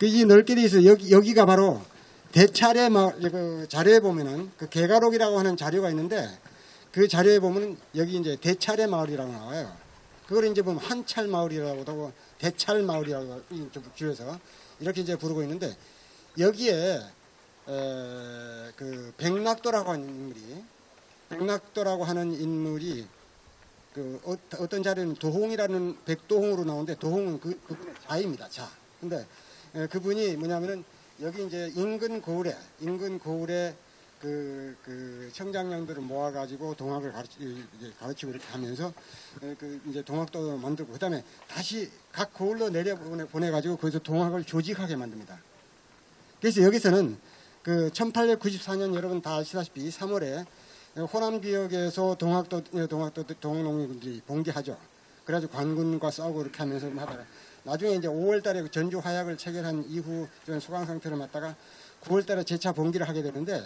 이 넓게 돼 있어. 여기가 바로 대차례 그 자료에 보면은 그 개가록이라고 하는 자료가 있는데 그 자료에 보면은 여기 이제 대차례 마을이라고 나와요. 그걸 이제 보면 한찰 마을이라고도 하고 대찰 마을이라고 줄여서 이렇게 이제 부르고 있는데 여기에 그 백낙도라고 하는 인물이 그 어떤 자료는 도홍이라는 백도홍으로 나오는데 도홍은 그분의 자입니다. 자. 근데 그분이 뭐냐면은 여기 이제 인근 고을에 그 청장년들을 모아가지고 동학을 가르치고 이렇게 하면서 그 이제 동학도 만들고 그다음에 다시 각 고을로 내려 보내가지고 거기서 동학을 조직하게 만듭니다. 그래서 여기서는 그 1894년 여러분 다 아시다시피 3월에 호남 지역에서 동학도 동농민들이 봉기하죠. 그래가지고 관군과 싸우고 이렇게 하면서 하다가 나중에 이제 5월달에 전주 화약을 체결한 이후 소강 상태를 맞다가 9월달에 재차 봉기를 하게 되는데,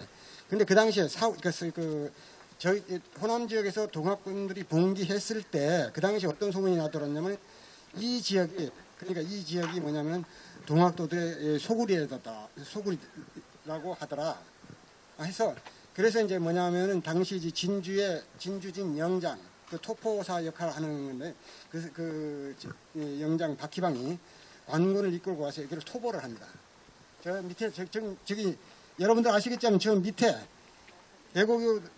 근데 그 당시에 저희 호남 지역에서 동학군들이 봉기했을 때 그 당시 어떤 소문이 나더랬냐면 이 지역이 뭐냐면 동학도들의 소굴이라고 하더라. 해서 그래서 이제 뭐냐면은 당시 진주진 영장 그 토포사 역할을 하는 건데 그 영장 박희방이 관군을 이끌고 와서 여기를 토벌을 합니다. 저 밑에 저기 여러분들 아시겠지만 저 밑에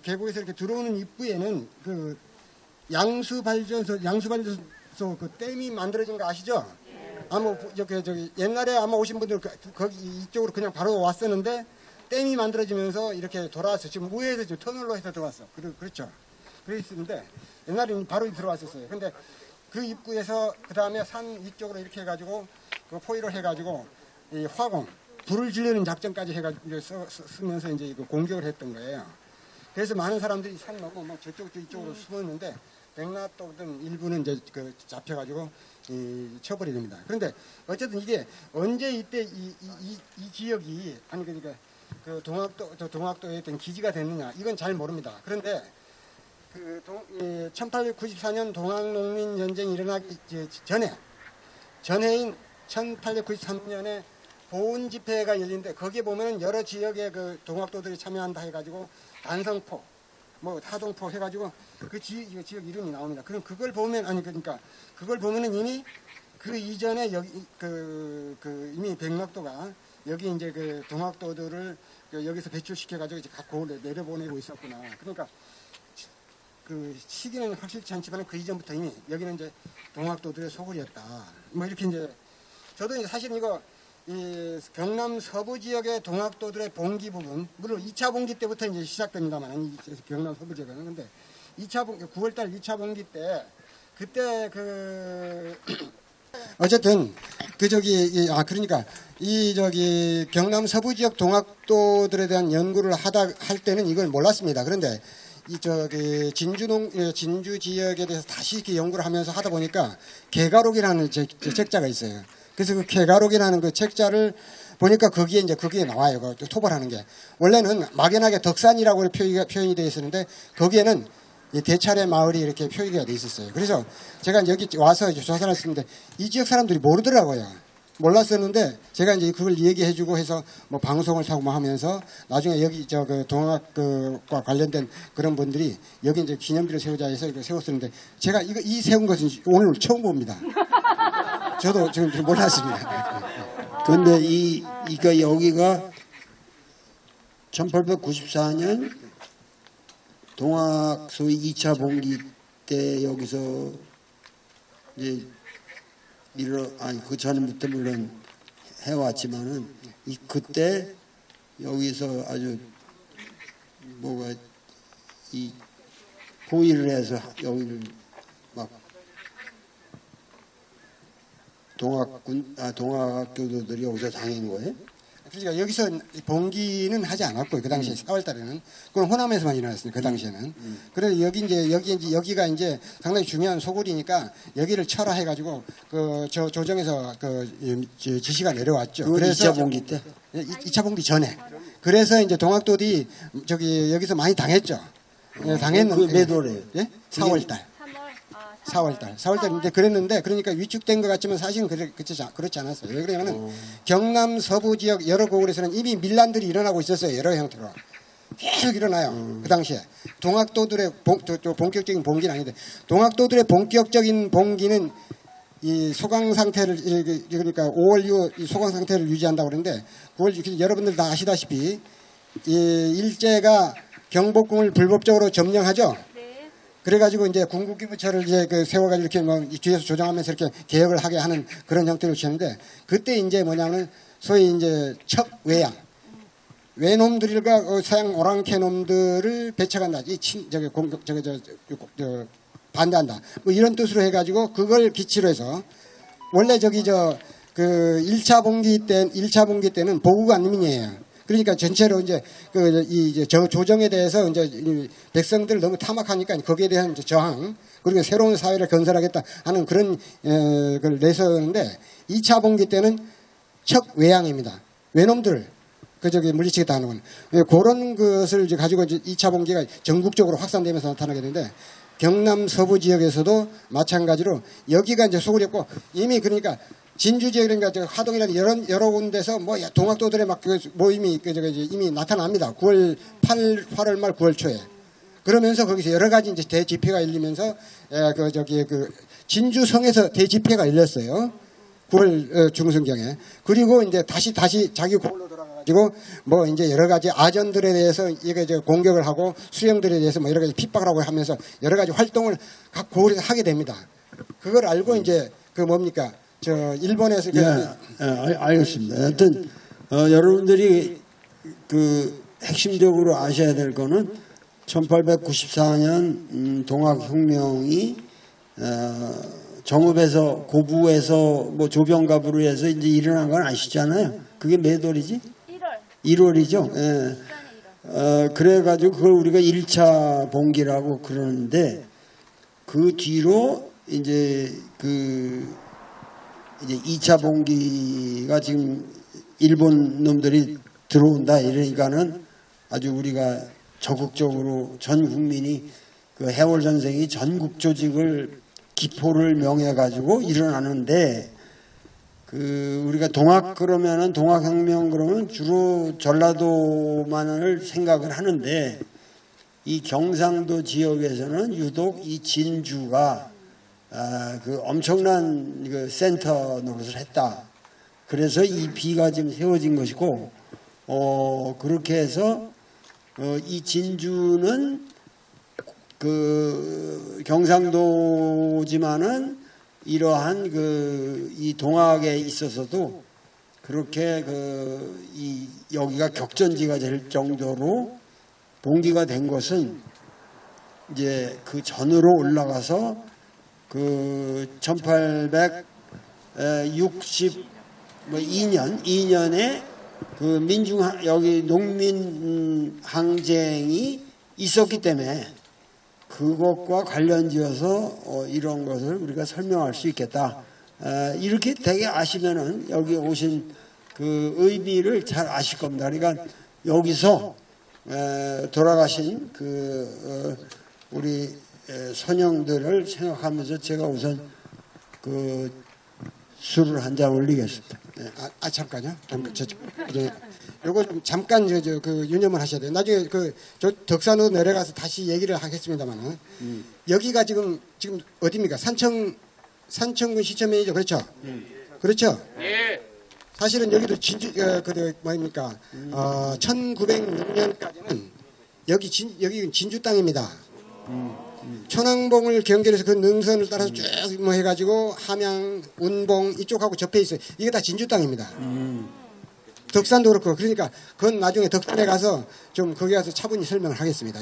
계곡에서 이렇게 들어오는 입구에는 그 양수발전소 그 댐이 만들어진 거 아시죠? 아마 저기 옛날에 아마 오신 분들 거기 이쪽으로 그냥 바로 왔었는데 댐이 만들어지면서 이렇게 돌아와서 지금 우회에서 지금 터널로 해서 들어왔어. 그렇죠. 그랬는데 옛날에는 바로 들어왔었어요. 근데 그 입구에서 그 다음에 산 위쪽으로 이렇게 해가지고 그 포위를 해가지고 이 화공 불을 지르는 작전까지 해가지고 쓰면서 이제 이거 공격을 했던 거예요. 그래서 많은 사람들이 산 넘어 막 이쪽으로 숨었는데 백낙도든 일부는 이제 그 잡혀가지고 처벌이 됩니다. 그런데 어쨌든 이게 언제 이때 이 지역이 아니 그러니까 그 동학도에 있던 기지가 됐느냐 이건 잘 모릅니다. 그런데 그 1894년 동학농민전쟁이 일어나기 전해인 1893년에 보훈 집회가 열리는데 거기에 보면 여러 지역의 그 동학도들이 참여한다 해가지고 단성포, 뭐 하동포 해가지고 그 지역 이름이 나옵니다. 그럼 그걸 보면 그걸 보면은 이미 그 이전에 여기 이미 백낙도가 여기 이제 그 동학도들을 여기서 배출시켜가지고 이제 각 고을에 내려보내고 있었구나. 그러니까 그 시기는 확실치 않지만 그 이전부터 이미 여기는 이제 동학도들의 소굴이었다. 뭐 이렇게 이제 저도 이제 사실 이거 이 경남 서부 지역의 동학도들의 봉기 부분 물론 2차 봉기 때부터 이제 시작됩니다만 경남 서부 지역은 근데 2차 봉기 9월달 2차 봉기 때 그때 그 어쨌든 그러니까 경남 서부 지역 동학도들에 대한 연구를 할 때는 이걸 몰랐습니다. 그런데 진주 지역에 대해서 다시 이렇게 연구를 하면서 하다 보니까 개가록이라는 책자가 있어요. 그래서 그 개가록이라는 그 책자를 보니까 거기에 나와요. 그 토벌하는 게. 원래는 막연하게 덕산이라고 표현이 되어 있었는데 거기에는 이 대차례 마을이 이렇게 표기가 되어 있었어요. 그래서 제가 여기 와서 조사를 했는데 이 지역 사람들이 모르더라고요. 몰랐었는데 제가 이제 그걸 얘기해주고 해서 뭐 방송을 타고 뭐 하면서 나중에 여기 그 동학과 관련된 그런 분들이 여기 이제 기념비를 세우자 해서 이거 세웠었는데 제가 이 세운 것은 오늘 처음 봅니다. 저도 지금 몰랐습니다. 그런데 여기가 1894년 동학 소위 2차 봉기 때 여기서 이제 그 전부터 물론 해왔지만은 그때 여기서 아주 포위를 해서 여기를 막 동학교도들이 여기서 당한 거예요? 그러니까 여기서 봉기는 하지 않았고요. 그 당시에 4월 달에는. 그건 호남에서만 일어났어요. 그 당시에는. 그래서 여기가 이제 상당히 중요한 소굴이니까 여기를 철화해가지고 조정에서 지시가 내려왔죠. 그래서 2차 봉기 때? 2차 봉기 전에. 그래서 이제 동학도들이 여기서 많이 당했죠. 당했는데. 몇 월에요? 예? 4월 달. 4월달 이제 그랬는데 그러니까 위축된 것 같지만 사실은 그렇지 않았어요. 왜 그러냐면은 경남 서부 지역 여러 고을에서는 이미 밀란들이 일어나고 있었어요. 여러 형태로. 계속 일어나요. 그 당시에. 동학도들의 본격적인 봉기는 아닌데 동학도들의 본격적인 봉기는 이 소강 상태를 그러니까 5월 이후 이 소강 상태를 유지한다고 그러는데 9월 여러분들 다 아시다시피 이 일제가 경복궁을 불법적으로 점령하죠. 네. 그래가지고 이제 군국기부처를 이제 그 세워가지고 이렇게 뭐 뒤에서 조정하면서 이렇게 개혁을 하게 하는 그런 형태로 취했는데 그때 이제 뭐냐면 소위 이제 척외양 외놈들과 서양 오랑캐 놈들을 배척한다. 반대한다. 뭐 이런 뜻으로 해가지고 그걸 기치로 해서 원래 그 1차 봉기 때는 보국 안민이에요. 그러니까 전체로 이제 이제 조정에 대해서 이제 이 백성들을 너무 탐악하니까 거기에 대한 이제 저항 그리고 새로운 사회를 건설하겠다 하는 그런 걸 내세우는데 2차 봉기 때는 척외양입니다. 외놈들 물리치겠다 하는 건 그런 것을 이제 가지고 이제 2차 봉기가 전국적으로 확산되면서 나타나게 되는데 경남 서부 지역에서도 마찬가지로 여기가 이제 소굴이었고 이미 그러니까 진주 지역 그러니까 화동이라는 여러 군데서 뭐 동학도들의 막 그 모임이 이미 나타납니다. 8월 말 9월 초에 그러면서 거기서 여러 가지 이제 대집회가 열리면서 진주성에서 대집회가 열렸어요. 9월 중순경에 그리고 이제 다시 자기 고을로 돌아가가지고 뭐 이제 여러 가지 아전들에 대해서 이게 공격을 하고 수령들에 대해서 뭐 여러 가지 핍박을 하고 하면서 여러 가지 활동을 각 고을에서 하게 됩니다. 그걸 알고 이제 뭡니까? 일본에서 알겠습니다. 하여튼 여러분들이 그 핵심적으로 아셔야 될 거는 1894년 동학혁명이 정읍에서 고부에서 뭐 조병갑으로 해서 이제 일어난 건 아시잖아요. 그게 몇 월이지? 1월이죠. 예. 그래가지고 그걸 우리가 1차 봉기라고 그러는데 그 뒤로 이제 2차 봉기가 지금 일본 놈들이 들어온다 이러니까는 아주 우리가 적극적으로 전 국민이 그 해월 전쟁이 전국 조직을 기포를 명해 가지고 일어나는데 우리가 동학혁명 그러면 주로 전라도만을 생각을 하는데 이 경상도 지역에서는 유독 이 진주가 그 엄청난 그 센터 노릇을 했다. 그래서 이 비가 지금 세워진 것이고, 그렇게 해서 이 진주는 그 경상도지만은 이러한 이 동학에 있어서도 그렇게 여기가 격전지가 될 정도로 봉기가 된 것은 이제 그 전으로 올라가서 그 1862년에 그 여기 농민 항쟁이 있었기 때문에 그것과 관련지어서 이런 것을 우리가 설명할 수 있겠다. 이렇게 되게 아시면은 여기 오신 그 의미를 잘 아실 겁니다. 그러니까 여기서 돌아가신 우리 선영들을 생각하면서 제가 우선 그 술을 한 잔 올리겠습니다. 잠깐요. 요거 좀 잠깐 유념을 하셔야 돼요. 나중에 저 덕산으로 내려가서 다시 얘기를 하겠습니다만은 여기가 지금 어디입니까? 산청군 시청면이죠, 그렇죠? 그렇죠? 예. 사실은 여기도 진주 뭡니까? 1906년까지는 여기 진주 땅입니다. 천왕봉을 경계해서 그 능선을 따라서 쭉 뭐 해가지고 함양, 운봉 이쪽하고 접해 있어요. 이게 다 진주 땅입니다. 덕산도 그렇고 그러니까 그건 나중에 덕산에 가서 좀 거기 가서 차분히 설명을 하겠습니다.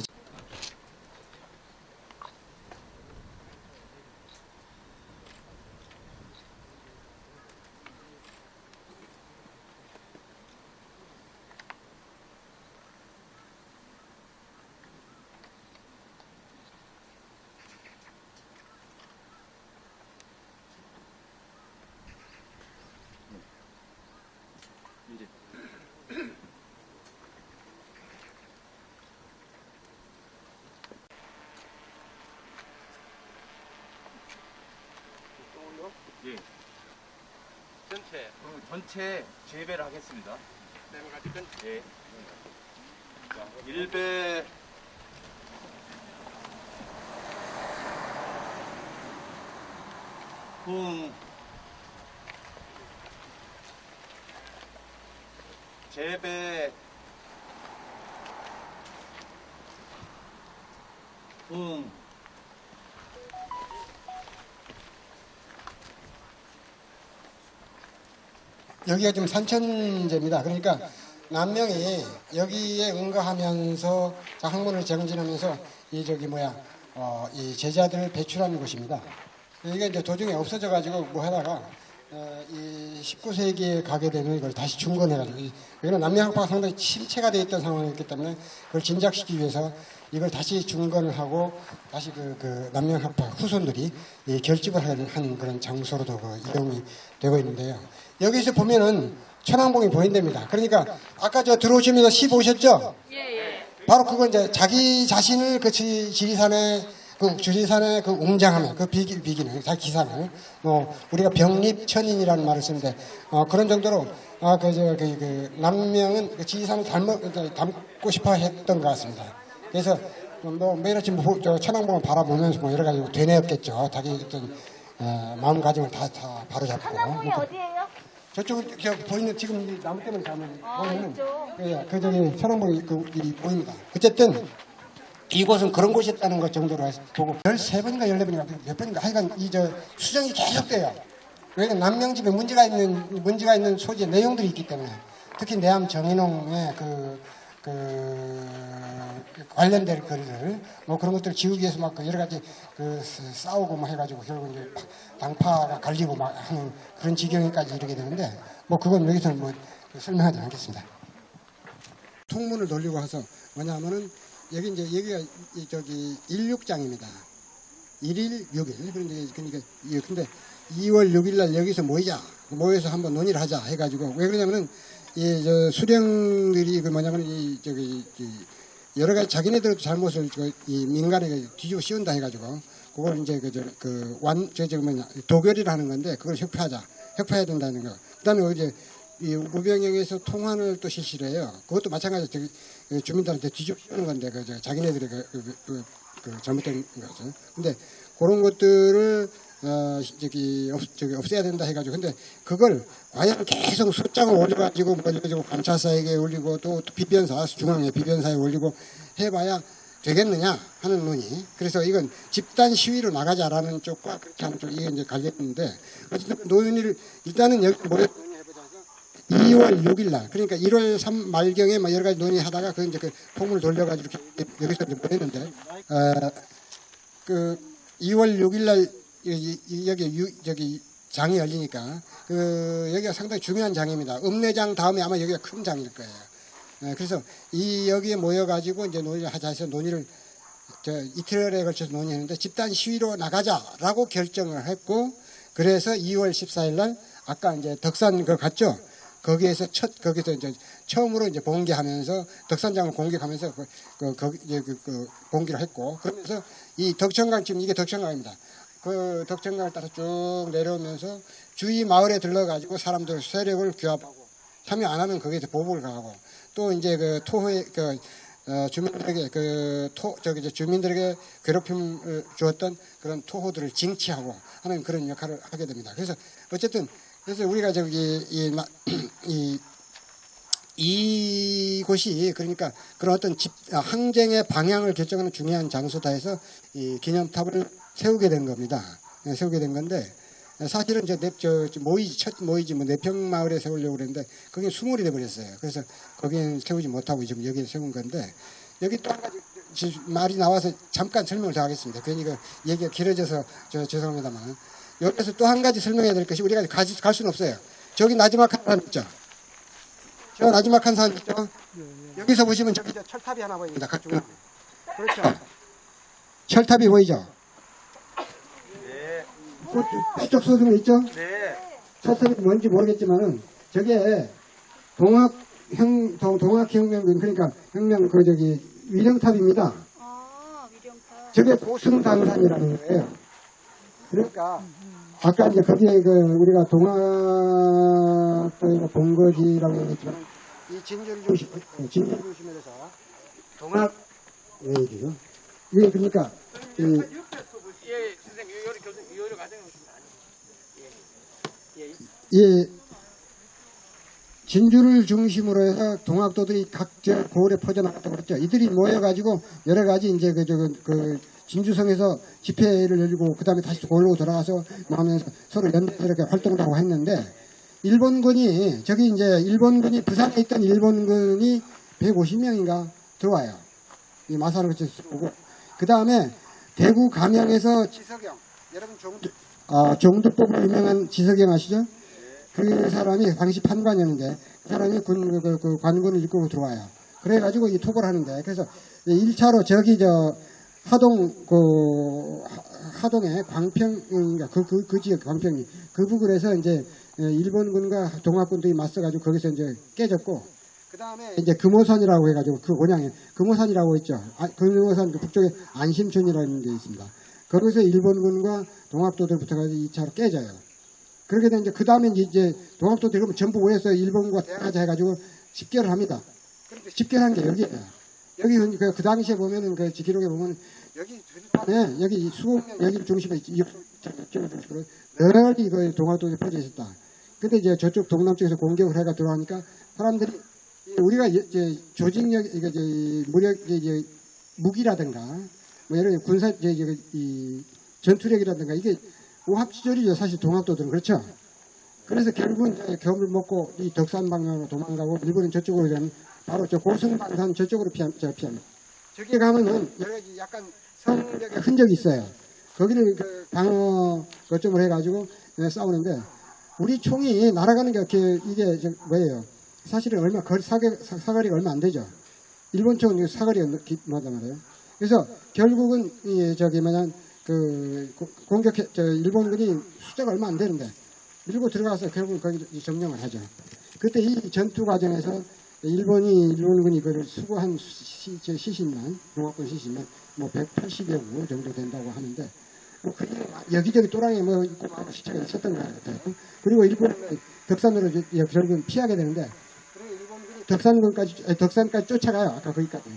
그럼 전체 재배를 하겠습니다. 예. 자, 1배 재배 여기가 지금 산천제입니다. 그러니까 남명이 여기에 응가하면서 자, 학문을 정진하면서 이 저기 뭐야 이 제자들을 배출한 곳입니다. 이게 이제 도중에 없어져 가지고 뭐 하다가 이 19세기에 가게 되면 이걸 다시 중건해가지고 여기는 남명학파가 상당히 침체가 되어 있던 상황이었기 때문에 그걸 진작시키기 위해서 이걸 다시 중건을 하고 다시 그 남명학파 후손들이 이 결집을 하는 그런 장소로도 이동이 되고 있는데요. 여기서 보면은 천왕봉이 보인답니다. 그러니까 아까 저 들어오시면서 시 보셨죠? 예. 바로 그건 이제 자기 자신을 그 지리산의 그 웅장함에 그 비기는 자기 기산을 우리가 병립천인이라는 말을 쓰는데 그런 정도로 그 남명은 그 지리산을 담고 싶어 했던 것 같습니다. 그래서 매일 아침 저 천왕봉을 바라보면서 뭐 여러 가지 되뇌었겠죠. 자기 어떤 마음가짐을 다 바로잡고. 천왕봉이 어디예요? 저쪽 저 보이는 지금 이 나무 때문에 가면 보이는 이쪽. 그 저기 천왕봉이 이 보입니다. 어쨌든 이곳은 그런 곳이었다는 것 정도로 해서 보고 13번인가 14번인가 몇 번인가 하여간 이 저 수정이 계속돼요. 왜냐면 남명집에 문제가 있는 소지의 내용들이 있기 때문에 특히 내암 정인홍의 관련된 글들 뭐 그런 것들을 지우기 위해서 막 여러 가지 싸우고 막 해가지고 결국 이제 당파가 갈리고 막 하는 그런 지경에까지 이르게 되는데 뭐 그건 여기서는 뭐 설명하지 않겠습니다. 통문을 돌리고 해서 뭐냐면은 여기가 저기 16장입니다. 1일 6일. 그러니까 근데 2월 6일 날 여기서 모여서 한번 논의를 하자 해가지고 왜 그러냐면은 저 수령들이 뭐냐면 여러 가지 자기네들도 잘못을 이 민간에 뒤집어 씌운다 해가지고 그걸 이제 도결이라는 건데 그걸 협파해야 된다는 거. 그다음에 이제 이 우병영에서 통환을 또 실시를 해요. 그것도 마찬가지로 주민들한테 뒤집어 씌우는 건데 자기네들의 잘못된 거죠. 근데 그런 것들을 없애야 된다 해가지고 근데 그걸 과연 계속 숫장을 올려가지고 관찰사에게 올리고 또 비변사 중앙에 비변사에 올리고 해봐야 되겠느냐 하는 논의. 그래서 이건 집단 시위로 나가자라는 쪽과 그렇게 하는 쪽 이게 이제 갈렸는데 어쨌든 논의를 일단은 여기 모였. 2월 6일 날, 그러니까 1월 3 말경에 뭐 여러 가지 논의하다가 그 이제 그 통을 돌려가지고 여기서 이제 보냈는데, 2월 6일 날 여기 장이 열리니까 여기가 상당히 중요한 장입니다. 읍내장 다음에 아마 여기가 큰 장일 거예요. 그래서 여기에 모여가지고 이제 논의를 하자 해서 논의를 이틀에 걸쳐서 논의했는데 집단 시위로 나가자라고 결정을 했고, 그래서 2월 14일 날 아까 이제 덕산 갔죠. 거기서 이제 처음으로 이제 봉기하면서 덕산장을 공격하면서 봉기를 했고, 그러면서 이 덕천강 지금 이게 덕천강입니다. 그 덕천강을 따라 쭉 내려오면서 주위 마을에 들러가지고 사람들 세력을 규합하고 참여 안 하면 거기에서 보복을 가하고 또 이제 주민들에게 주민들에게 괴롭힘을 주었던 그런 토호들을 징치하고 하는 그런 역할을 하게 됩니다. 그래서 어쨌든 우리가 이곳이 그러니까 그런 어떤 항쟁의 방향을 결정하는 중요한 장소다 해서 이 기념탑을 세우게 된 겁니다. 세우게 된 건데 사실은 첫 모이지 뭐 내평마을에 세우려고 그랬는데 거기는 수몰이 돼버렸어요. 그래서 거기는 세우지 못하고 지금 여기에 세운 건데 여기 또 한 가지 말이 나와서 잠깐 설명을 더 하겠습니다. 괜히 얘기가 길어져서 죄송합니다만 여기서 또 한 가지 설명해야 될 것이 우리가 갈 수는 없어요. 저기 나지막한 산 있죠. 저 나지막한 산 있죠. 여기서 보시면 저기 철탑이 하나 보입니다. 그렇죠. 철탑이 보이죠. 네. 이쪽 소중에 있죠. 네. 철탑이 뭔지 모르겠지만은 저게 동학혁명 그러니까 혁명 위령탑입니다. 아, 위령탑. 저게 보승당산이라는 거예요. 그러니까 아까 이제 거기에 그 우리가 동학도의 본거지라고 얘기했지만 이 진주를 중심으로 해서 동학 얘기죠. 이게 그러니까 예, 선생님, 요리 교수, 요리 과정에 오시면 이 진주를 중심으로 해서 동학도들이 각자 고을에 퍼져나갔다고 그랬죠. 이들이 모여가지고 여러 가지 이제 그 진주성에서 집회를 열고 그 다음에 다시 고을로 돌아가서 하면서 서로 연대해서 이렇게 활동을 하고 했는데 일본군이 저기 이제 일본군이 부산에 있던 일본군이 150명인가 들어와요. 이 마산을 거쳐서 그 다음에 대구 감양에서 지석영 여러분 종두법으로 유명한 지석영 아시죠? 그 사람이 당시 판관이었는데 그 사람이 그 관군을 이끌고 들어와요. 그래가지고 이 토벌을 하는데 그래서 1차로 저기 하동의 광평 그 지역 광평이 그 부근에서 이제 일본군과 동학군들이 맞서가지고 거기서 이제 깨졌고 그 다음에 이제 금오산이라고 해가지고 그 원양에 금오산이라고 있죠. 금오산 그 북쪽에 안심촌이라는 게 있습니다. 거기서 일본군과 동학도들 붙어가지고 2차로 깨져요. 그렇게 되면 이제 그 다음에 이제 동학도들이 전부 모여서 일본과 대화하자 해가지고 집결을 합니다. 그런데 집결한 게 여기예요. 여기 그 당시에 보면은 그 기록에 보면 여기 들판에 여기 수곡 여기 중심에 이쪽을 중심으로 널리 그 동학도에 퍼져 있었다. 근데 이제 저쪽 동남쪽에서 공격을 해가 들어가니까 사람들이 우리가 이제 조직력 이제 무력 이제 무기라든가 뭐 여러 군사 이 전투력이라든가 이게 오합지졸이죠. 사실 동학도들은 그렇죠. 그래서 결국은 겨울을 먹고 이 덕산 방향으로 도망가고 일본은 저쪽으로 되면 바로 저 고성방산 저쪽으로 피합니다. 저기 가면은 여러 가지 약간 성적의 흔적이 있어요. 거기를 그 방어 거점을 해가지고 싸우는데 우리 총이 날아가는 게 이게 뭐예요? 사실은 얼마 사거리가 얼마 안 되죠. 일본 총은 사거리가 뭐단 말이에요. 그래서 결국은 저기 뭐냐 그 일본군이 숫자가 얼마 안 되는데 밀고 들어가서 결국 거기 점령을 하죠. 그때 이 전투 과정에서 일본군이 그걸 수고한 시신만 동학군 시신만 뭐 180여 구 정도 된다고 하는데 뭐 여기저기 또랑에 뭐 있고 시체가 있었던 것 같아요. 그리고 일본은 덕산으로 결국은 피하게 되는데 일본군이 덕산까지 쫓아가요. 아까 거기까지.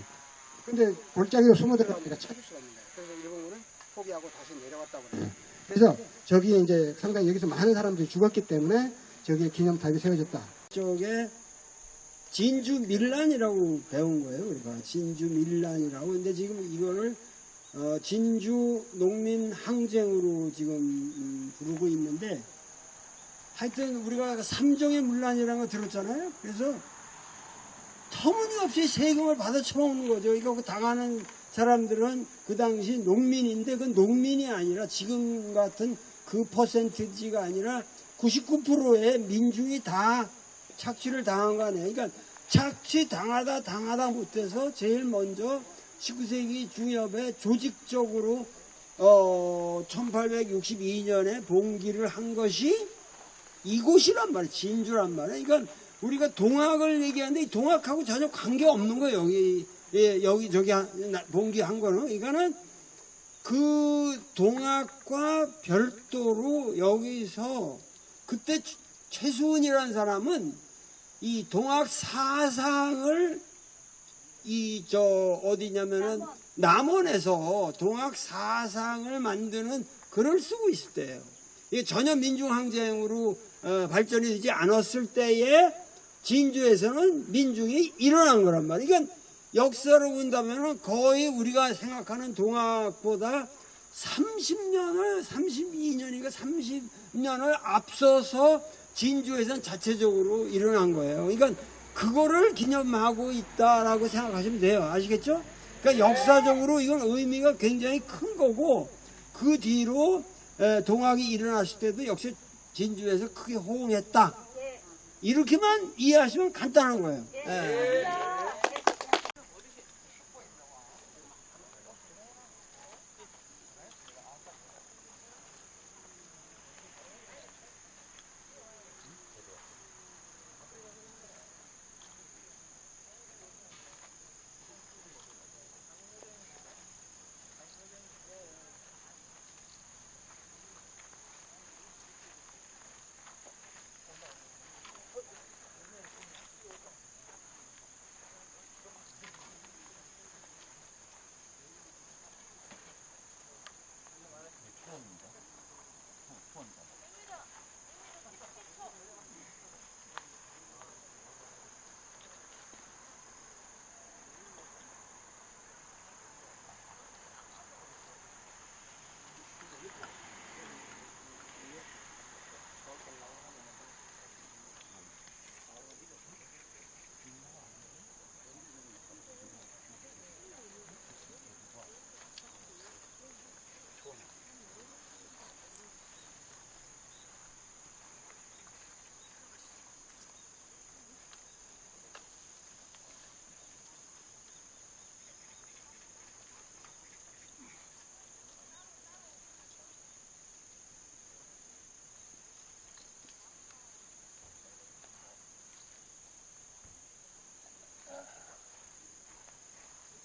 근데 골짜기로 숨어 들어가니까 찾을 수가 없는 거예요. 그래서 일본군은 포기하고 다시 내려왔다고 그래요. 그래서 저기 이제 상당히 여기서 많은 사람들이 죽었기 때문에 저기에 기념탑이 세워졌다. 쪽에 진주 밀란이라고 배운 거예요. 우리가 진주 밀란이라고. 근데 지금 이거를 진주 농민 항쟁으로 지금 부르고 있는데 하여튼 우리가 삼종의 문란이라는 거 들었잖아요. 그래서 터무니없이 세금을 받아 처먹는 거죠. 이거 당하는 사람들은 그 당시 농민인데 그 농민이 아니라 지금 같은 그 퍼센티지가 아니라 99%의 민중이 다 착취를 당한 거 아니에요. 그러니까 착취당하다 못해서 제일 먼저 19세기 중엽에 조직적으로 1862년에 봉기를 한 것이 이곳이란 말이에요. 진주란 말이에요. 그러니까 우리가 동학을 얘기하는데 이 동학하고 전혀 관계가 없는 거예요. 여기 저기 봉기한 거는. 이거는 그 동학과 별도로 여기서 그때 최수은이라는 사람은 이 동학 사상을 어디냐면은 남원에서 동학 사상을 만드는 글을 쓰고 있을 때예요. 이게 전혀 민중항쟁으로 발전이 되지 않았을 때에 진주에서는 민중이 일어난 거란 말이에요. 그러니까 역사로 본다면 거의 우리가 생각하는 동학보다 32년인가 30년을 앞서서 진주에서는 자체적으로 일어난 거예요. 그러니까 그거를 기념하고 있다라고 생각하시면 돼요. 아시겠죠? 그러니까 역사적으로 이건 의미가 굉장히 큰 거고 그 뒤로 동학이 일어났을 때도 역시 진주에서 크게 호응했다. 이렇게만 이해하시면 간단한 거예요.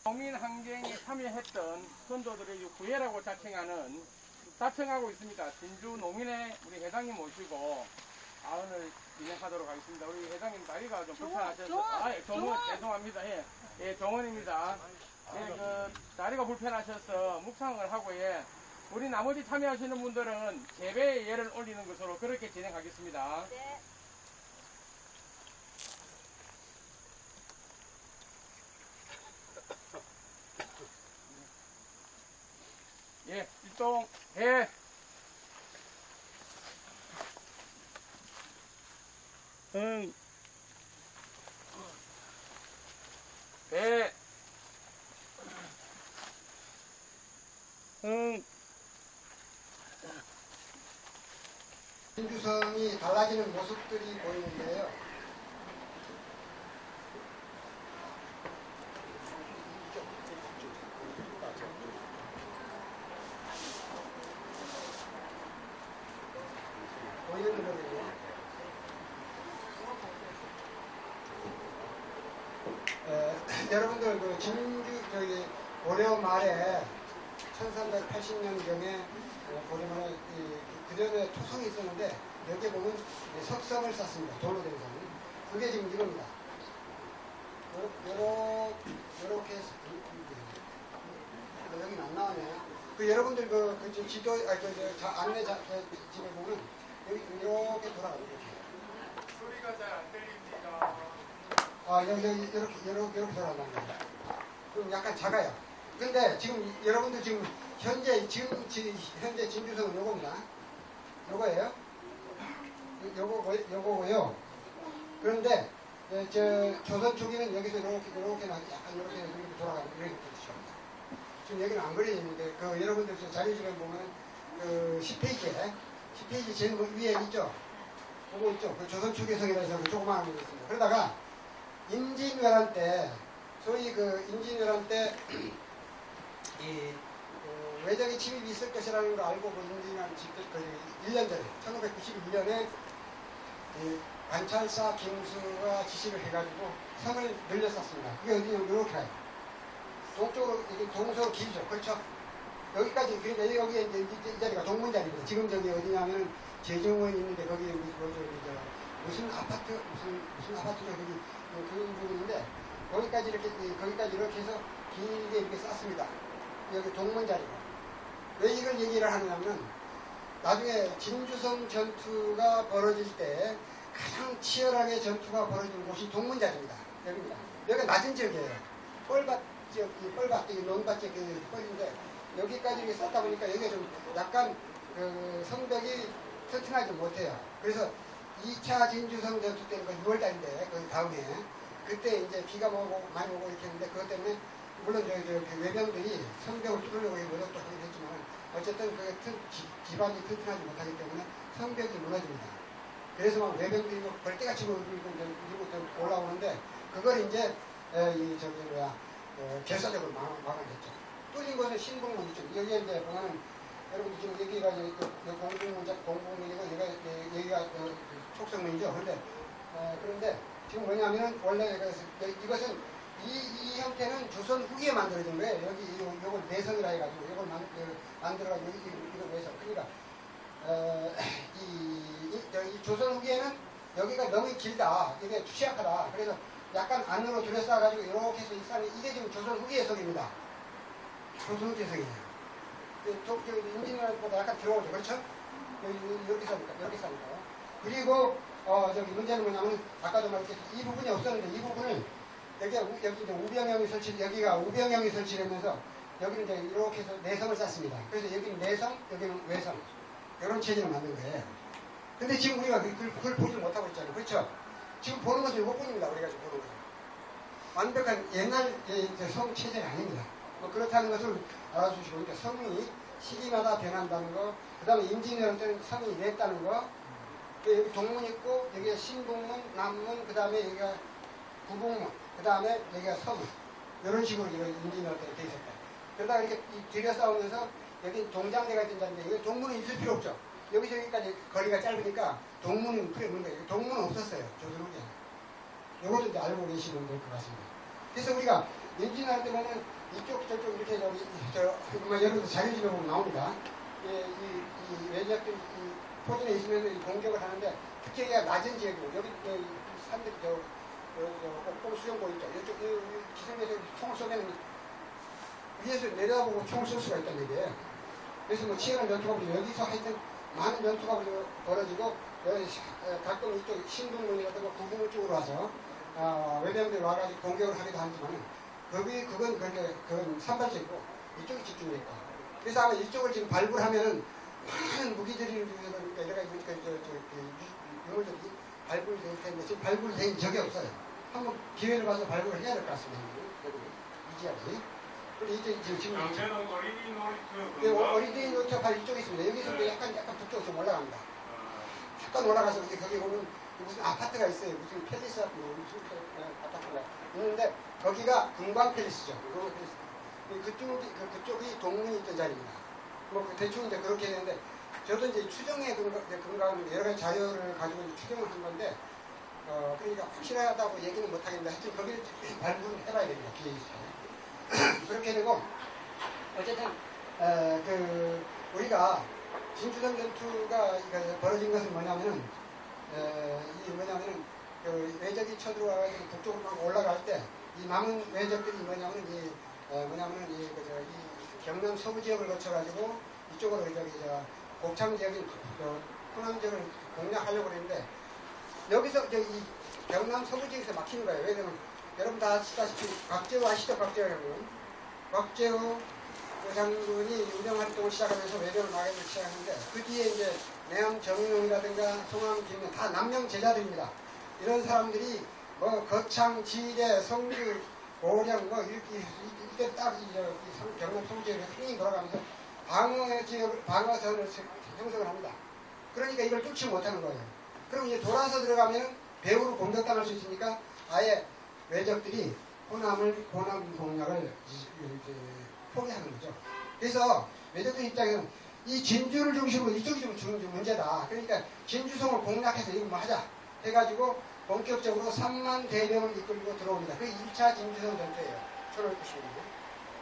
농민 환경에 참여했던 선조들의 구애라고 자청하고 있습니다. 진주 농민회 우리 회장님 모시고 아흔을 진행하도록 하겠습니다. 우리 회장님 다리가 좀 불편하셔서 정원 죄송합니다. 예, 정원입니다. 예, 다리가 불편하셔서 묵상을 하고 우리 나머지 참여하시는 분들은 재배에 예를 올리는 것으로 그렇게 진행하겠습니다. 네. 예, 일동 배 배 진주성이 달라지는 모습들이 보이는데요. 보이는 거거든요. 여러분들 그 진주 고려 말에 1380년경에 고려말에 그전에 토성이 있었는데 여기에 보면 석성을 쌓습니다. 돌로 된 성. 그게 지금 이겁니다. 요렇게 해서 여기는 안 나오네요. 그 여러분들 그 지도 안내 집에 보면 여기 이렇게 돌아가요. 이렇게. 소리가 잘 안 들립니다. 여기 이렇게 돌아간다는 거예요. 그럼 약간 작아요. 근데 지금 여러분들 지금 현재 진주성은 요겁니다. 요거예요. 요거고요. 그런데 조선 초기는 여기서 이렇게 약간 이렇게 돌아가는 이렇게 되죠. 지금 여기는 안 그려지는데 여러분들 자료집에 보면 10페이지 제일 위에 있죠. 그거 있죠. 그 조선 초기성이라 해서 조그마한 거 있습니다. 그러다가 임진왜란 때 소위 임진왜란 때 외적의 침입이 있을 것이라는 걸 알고 임진왜란 1년 전에 1991년에 관찰사 김수가 지시를 해가지고 성을 늘렸었습니다. 그게 어디냐면 이렇게 가요. 동쪽으로 동서로 길죠. 그렇죠? 여기까지. 그러니까 여기에 이제 이 자리가 동문자리입니다. 지금 저기 어디냐면 제정원 있는데 거기 무슨 아파트죠? 거기 그런 부분인데 거기까지 이렇게 해서 길게 이렇게 쌌습니다. 여기 동문자리고. 왜 이걸 얘기를 하냐면 나중에 진주성 전투가 벌어질 때 가장 치열하게 전투가 벌어진 곳이 동문자리입니다. 여기입니다. 여기가 낮은 지역이에요. 뻘밭 지역, 논밭 지역 뻘인데 여기까지 이렇게 쌌다 보니까 여기가 좀 약간 성벽이 튼튼하지 못해요. 그래서 2차 진주성 전투 때는 6월달인데 그 다음에 그때 이제 비가 많이 오고 이렇게 했는데 그것 때문에 물론 외병들이 성벽을 뚫으려고 노력도 하긴 했지만 어쨌든 기반이 튼튼하지 못하기 때문에 성벽이 무너집니다. 그래서 막 외병들이 벌떼같이 밀고 올라오는데 그걸 이제 결사적으로 막아냈죠. 뚫린 것은 신봉문 있죠. 여기에 이제 보면은 여러분 지금 여기가 공부문이고 여기가 촉성문이죠. 그런데 지금 뭐냐면은 원래 이것은 이 형태는 조선 후기에 만들어진 거예요. 여기 요걸 내성이라 해가지고 이걸 만들어가지고 이거 내성. 그러니까 이 조선 후기에는 여기가 너무 길다. 이게 취약하다. 그래서 약간 안으로 둘러싸가지고 이렇게 해서 이 산이 이게 지금 조선 후기의 성입니다. 조선 후기의 성이에요. 임진왜란보다 약간 들어오죠. 그렇죠? 여기 사니까. 그리고 저기 문제는 뭐냐면 아까도 말했듯이 이 부분이 없었는데 이 부분을 여기 이제 여기가 우병형이 설치되면서 여기는 이제 이렇게 해서 내성을 쌓습니다. 그래서 여기는 내성, 여기는 외성. 이런 체제를 만든 거예요. 근데 지금 우리가 그걸 보지 못하고 있잖아요. 그렇죠? 지금 보는 것은 이것뿐입니다. 우리가 지금 보는 것은. 완벽한 옛날 성 체제가 아닙니다. 뭐 그렇다는 것을 알아주시고, 그러니까 성이 시기마다 변한다는 거, 그 다음에 임진왜란 때는 성이 냈다는 거, 여기 동문 있고, 여기가 신동문, 남문, 그 다음에 여기가 구봉문, 그 다음에 여기가 서문. 이런 식으로 임진왜란 때 돼 있었다. 그러다가 이렇게 들여 싸우면서 여기 동장대가 있던 자리인데, 여기 동문은 있을 필요 없죠. 여기서 여기까지 거리가 짧으니까 동문은 필요 없는 거예요. 동문은 없었어요. 조선 후기에. 이것도 이제 알고 계시면 될 것 같습니다. 그래서 우리가 임진왜란 때 보면 이쪽 저쪽 이렇게 여러분들 자료집에 보면 나옵니다. 이 외적들 이 포진에 있으면서 이 공격을 하는데 특히 여기가 낮은 지역이고 여기 산들이 옥봉 수영고 있죠. 이쪽 기생대적 총을 쏘면 위에서 내려다보고 총을 쏠 수가 있다는 얘기예요. 그래서 뭐 치열한 전투가 여기서 하여튼 많은 전투가 벌어지고 가끔 이쪽 신동문이라든가 구봉 쪽으로 와서 외대부들이 와가지고 공격을 하기도 하지만 그건 산발적이고 이쪽이 집중돼 있고 그래서 아마 이쪽을 지금 발굴 하면은 많은 무기들이 여러 가지 유물들이 발굴될 텐데 지금 발굴된 적이 없어요. 한번 기회를 봐서 발굴을 해야 될 것 같습니다. 이지하지. 그리고 이제 지금 양재동 어린이 놀이터 어린이 놀이터 바로 이쪽에 있습니다. 여기서 약간 북쪽으로 좀 올라갑니다. 약간 올라가서 거기 보면 무슨 아파트가 있어요. 무슨 팰리스 같은 거, 무슨 아파트가 있는데 거기가 금광 팰리스죠. 금광 팰리스. 그쪽이 동문이 있던 자리입니다. 뭐 대충 이제 그렇게 되는데 저도 이제 추정에 근거하는 여러 가지 자료를 가지고 추정을 한 건데 그러니까 확실하다고 얘기는 못 하겠는데 하여튼 거기를 발굴을 해봐야 됩니다. 기회 있어요. 그렇게 되고 어쨌든 우리가 진주성 전투가 벌어진 것은 뭐냐면은 그 외적이 쳐들어와가지고 북쪽으로 막 올라갈 때 이 남은 외적들이 이 경남 서부 지역을 거쳐가지고 이쪽으로 곱창 지역인 호남 지역을 공략하려고 그랬는데 여기서 이 경남 서부 지역에서 막히는 거예요. 왜냐면 여러분 다 아시다시피 곽재우 아시죠? 곽재우 여러분. 곽재우 장군이 운영 활동을 시작하면서 외교를 나가기 시작하는데 그 뒤에 이제 내암 정인홍이라든가 송암 김명 다 남명 제자들입니다. 이런 사람들이 뭐 거창, 지뢰, 성주, 고령 뭐 이때 딱 경남 서부 지역에 흥이 돌아가면서 방어선을 형성을 합니다. 그러니까 이걸 뚫지 못하는 거예요. 그럼 이제 돌아서 들어가면 배후로 공격당할 수 있으니까 아예 외적들이 호남 공략을 포기하는 거죠. 그래서 외적들 입장에는 이 진주를 중심으로 이쪽이 좀 문제다. 그러니까 진주성을 공략해서 이거 뭐 하자 해가지고 본격적으로 3만 대병을 이끌고 들어옵니다. 그게 1차 진주성 전투예요. 1590년에.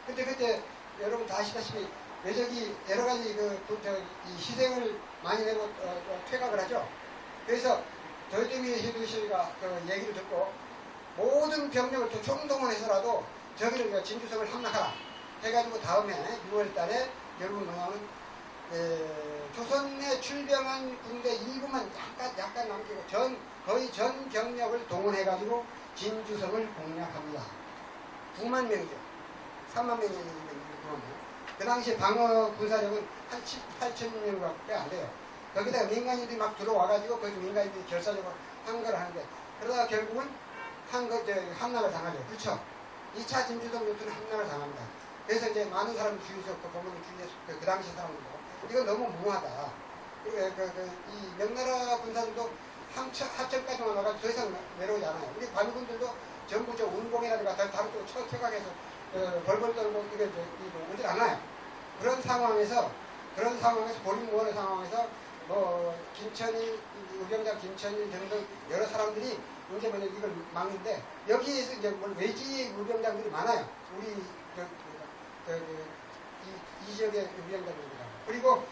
근데 그때 여러분 다 아시다시피 외적이 여러 가지 이 희생을 많이 내고 퇴각을 하죠. 그래서 도요토미 히데요시가 얘기를 듣고 모든 병력을 또 총동원해서라도 저기를 진주성을 함락하라 해가지고 다음에 6월 달에 결국은 뭐냐면 조선에 출병한 군대 일부만 약간 남기고 거의 전 병력을 동원해가지고 진주성을 공략합니다. 9만 명이죠. 3만 명이 9만 명. 그 당시 방어 군사력은 한 8천 명밖에 안 돼요. 거기다가 민간인들이 막 들어와가지고 거기 민간인들이 결사적으로 항거를 하는데 그러다가 결국은 함락을 당하죠. 그렇죠. 2차 진주성 전투는 함락을 당합니다. 그래서 이제 많은 사람이 주의해서 보면 주의해서 그 당시 사람들도 이건 너무 무모하다. 이 명나라 군사들도 하천까지만 와가지고 더 이상 내려오지 않아요. 우리 관군들도 전부 저 운봉이라든가 다른 쪽으로 퇴각해서 벌벌 떨고 이게 오질 않아요. 그런 상황에서 보림무원의 상황에서 뭐 김천일, 우병장 김천일 등등 여러 사람들이 이제 뭐냐 이걸 막는데 여기에서 이제 외지 우병장들이 많아요. 우리 이 지역의 우병장들입니다. 그리고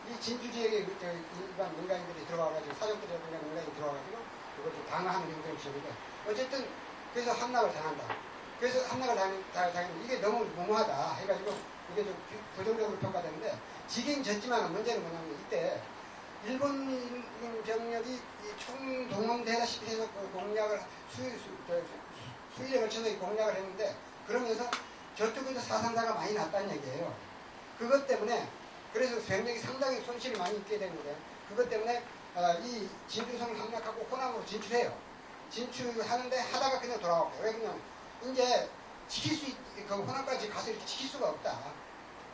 이 진주 지역에 일반 민간인들이 들어와가지고 사적들이라든가 민간인이 들어와가지고 그걸 방어하는 행동을 지었는데 어쨌든 그래서 함락을 당한다. 그래서 함락을 당했는데 이게 너무 무모하다 해가지고 이게 좀 부정적으로 평가되는데 지긴 졌지만 문제는 뭐냐면 이때 일본 병력이 총동원되다시피 해서 공략을 수일에 걸쳐서 공략을 했는데 그러면서 저쪽에도 사상자가 많이 났다는 얘기예요. 그것 때문에 그래서 병력이 상당히 손실이 많이 있게 되는데 그것 때문에 이 진주성을 함락하고 호남으로 진출해요. 진출하는데 하다가 그냥 돌아오고 왜 그냥 이제 그 호남까지 가서 이렇게 지킬 수가 없다.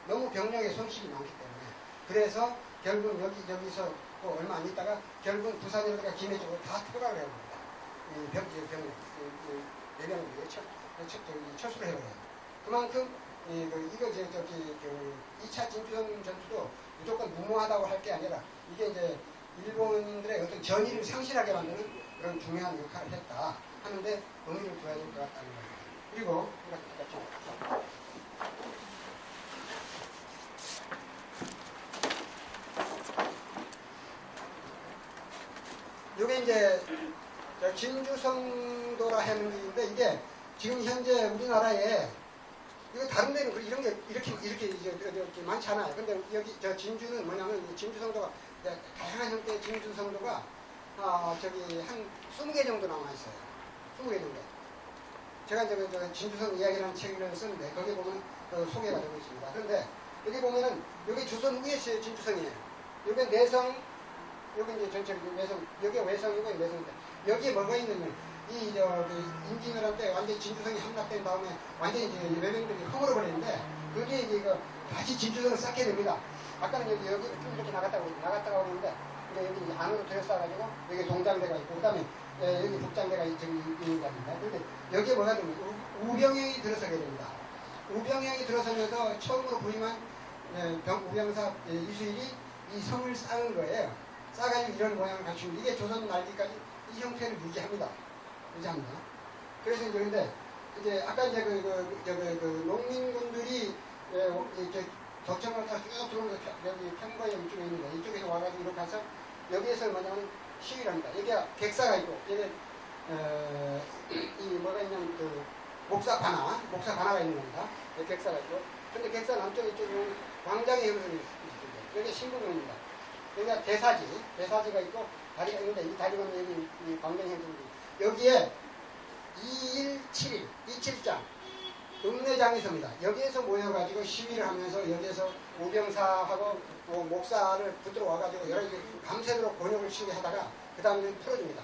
너무 병력의 손실이 많기 때문에 그래서 결국 여기서 또 얼마 안 있다가 결국 부산이라든가 김해 쪽으로 다 퇴각을 해버립니다. 이 병력 내병들이 철수를 해버려요. 그만큼 이거 2차 진주성 전투도 무조건 무모하다고 할 게 아니라 이게 이제 일본인들의 어떤 전의를 상실하게 만드는 그런 중요한 역할을 했다 하는데 의미를 둬야 될 것 같다는 겁니다. 그리고 이제 저 진주성도라 하는 게 있는데 이게 지금 현재 우리나라에 이거 다른 데는 이런 게 이렇게 많지 않아요. 근데 여기 저 진주는 뭐냐면 이 진주성도가 다양한 형태의 진주성도가 저기 한 20개 정도 남아 있어요. 20개 정도. 제가 이제 저 진주성 이야기라는 책을 썼는데 거기 보면 소개가 되고 있습니다. 그런데 여기 보면은 여기 조선 후의 진주성이에요. 여기 내성, 여기 이제 전체 내성, 여기 외성이고 내성인데 여기에 뭐가 있냐면 임진왜란 때 완전히 진주성이 함락된 다음에 완전히 이제 외병들이 허물어 버리는데 그게 이제 다시 진주성을 쌓게 됩니다. 아까는 여기 좀 이렇게 나갔다가 오는데 여기 안으로 들여싸가지고 여기 동장대가 있고 그다음에 여기 북장대가 있는 겁니다. 그런데 여기에 뭐가 되면 우병형이 들어서게 됩니다. 우병형이 들어서면서 처음으로 부임한 우병사 이수일이 이 성을 쌓은 거예요. 쌓아가지고 이런 모양을 갖추고 이게 조선 말기까지 이 형태를 유지합니다. 그래서 이제 근데 이제 아까 이제 농민군들이 이제 덕청을 타고 쭉 들어오면서 여기 평거에 이쪽에 있는데 이쪽에서 와가지고 이렇게 가서 여기에서 뭐냐면 시위를 합니다. 여기가 객사가 있고 여기 이 뭐가 있냐면 목사바나가 있는 겁니다. 여기 객사가 있고 근데 객사 남쪽에 이쪽에 광장의 형성이 있습니다. 여기 신부동입니다. 여기가 대사지가 있고 다리가 있는데 이 다리가 여기 이 광장의 형성이 여기에 217장 읍내장에서입니다. 여기에서 모여가지고 시위를 하면서 여기에서 우병사하고 목사를 붙들어 와가지고 여러 가지 밤새도록 번역을 치게 하다가 그 다음에 풀어줍니다.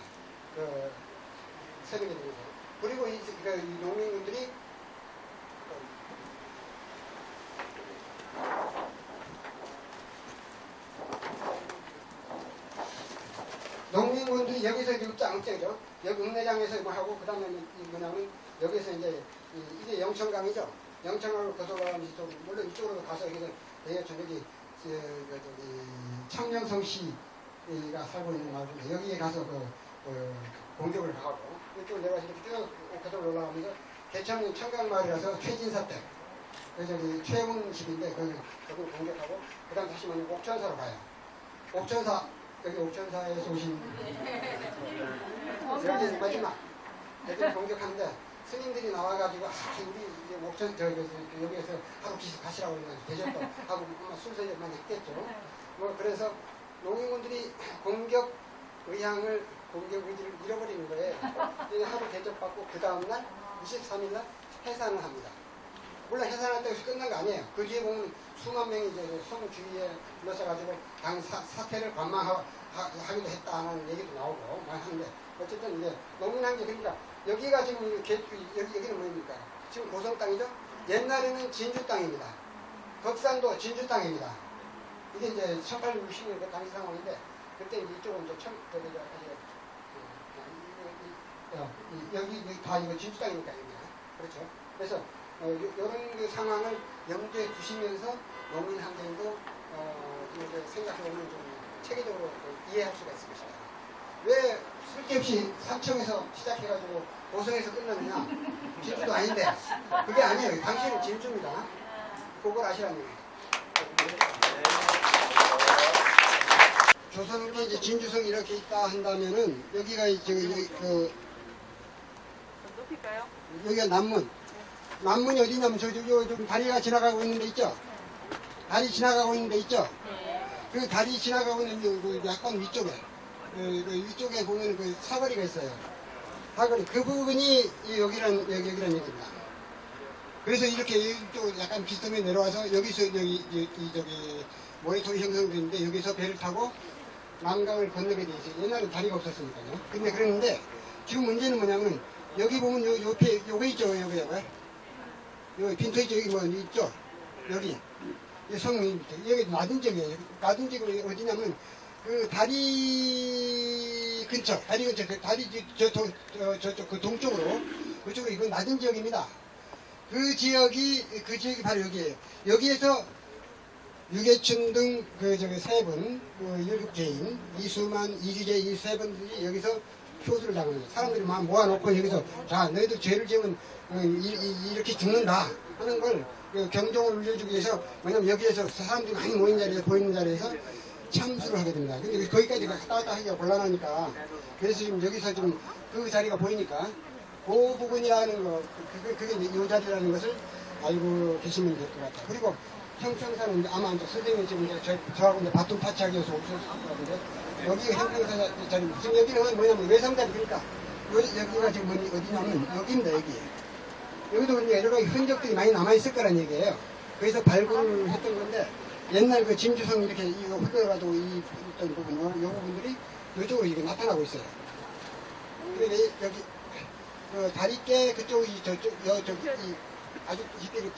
새벽에 되면서. 그리고 이 농민군들이 여기서 짱짱이죠. 여기 읍내장에서 뭐 하고 그 다음에 뭐냐면 여기서 이제 이게 영천강이죠. 영천강을 거쳐가면서 물론 이쪽으로 가서 여기서 여기 청년성 씨가 살고 있는 마을인데 여기에 가서 공격을 하고 이쪽으로 내려가서 이렇게 쭉 거쳐 올라가면서 개천은 청강마을이라서 최진사 때 저기 최문 집인데 거기 공격하고 그 다음 다시 뭐냐면 옥천사로 가요. 여기 옥천사에서 오신 여기 마지막 대전 공격하는데 스님들이 나와가지고 우리 이제 옥천 여기에서 하루 가시라고 그러면 대전도 하고 술세를 많이 했겠죠. 뭐 그래서 농민군들이 공격 의지를 잃어버리는 거예요. 하루 대접받고 그 다음날 23일날 해산을 합니다. 물론 해산할 때 끝난 거 아니에요. 그 뒤에 보면 수만 명이 이제 성 주위에 둘러싸가지고 당 사태를 관망하기도 했다는 얘기도 나오고 많이 하는데 어쨌든 이제 농민한 게 그러니까 여기가 지금 여기는 뭐입니까? 지금 고성 땅이죠? 옛날에는 진주 땅입니다. 덕산도 진주 땅입니다. 이게 이제 1860년 그 당시 상황인데 그때 이제 이쪽은 이제 여기 다 이거 진주 땅이니까 여기가 그렇죠? 그래서 이런 그 상황을 염두에 두시면서 농민 환경도 생각해보면 좀 체계적으로 이해할 수가 있을 것이다. 왜 쓸데없이 삼청에서 시작해가지고 고성에서 끝났느냐? 진주도 아닌데 그게 아니에요. 당신은 진주입니다. 그걸 아시라는 얘기예요. 조선에 이제 진주성이 이렇게 있다 한다면은 여기가 높일까요? 여기가 남문이 어디냐면 저 다리가 지나가고 있는 데 있죠? 다리 지나가고 있는 데 있죠? 그 다리 지나가고 있는 그 약간 위쪽에 위쪽에 보면 그 사거리가 있어요. 사거리 그 부분이 여기란 얘기입니다. 그래서 이렇게 이쪽 약간 비스듬히 내려와서 여기서 저기 모래토리 형성되는데 여기서 배를 타고 남강을 건너게 돼 있어요. 옛날엔 다리가 없었으니까요. 근데 그랬는데 지금 문제는 뭐냐면 여기 보면 요게 있죠. 여기 빈터 있죠. 여기 뭐 있죠. 여기 성이 여기 낮은 지역이에요. 낮은 지역이 어디냐면 그 다리 근처 그 다리 저쪽 그 동쪽으로 그쪽으로 이건 낮은 지역입니다. 그 지역이 바로 여기에요. 여기에서 유계춘 등 세 분, 일국제인, 이수만, 이규제 이 세 분들이 여기서 효수를 당합니다. 사람들이 막 모아놓고 여기서 자 너희들 죄를 지으면 이렇게 죽는다 하는 걸 경종을 울려주기 위해서 왜냐면 여기에서 사람들이 많이 모인 자리에서 보이는 자리에서 참수를 하게 됩니다. 근데 거기까지 갔다 왔다 하기가 곤란하니까 그래서 지금 여기서 좀 그 자리가 보이니까 그 부분이라는 거 그게 이제 이 자리라는 것을 알고 계시면 될 것 같아요. 그리고 형평사는 이제 아마 이제 선생님이 지금 이제 저하고 이제 바톤 타치하기 위해서 오셨을 것 같은데 여기가 형평사 자리 지금 여기는 뭐냐면 외상자리 그러니까 여기가 지금 어디냐면 여기입니다. 여기. 여기도 이제 여러 가지 흔적들이 많이 남아있을 거란 얘기예요. 그래서 발굴을 했던 건데, 옛날 그 진주성 이렇게 이거 흙어가지고 있던 부분, 이 부분들이 이쪽으로 이렇게 나타나고 있어요. 그러니까 여기, 그 다리깨 그쪽이 저쪽, 이 아주 쉽게 이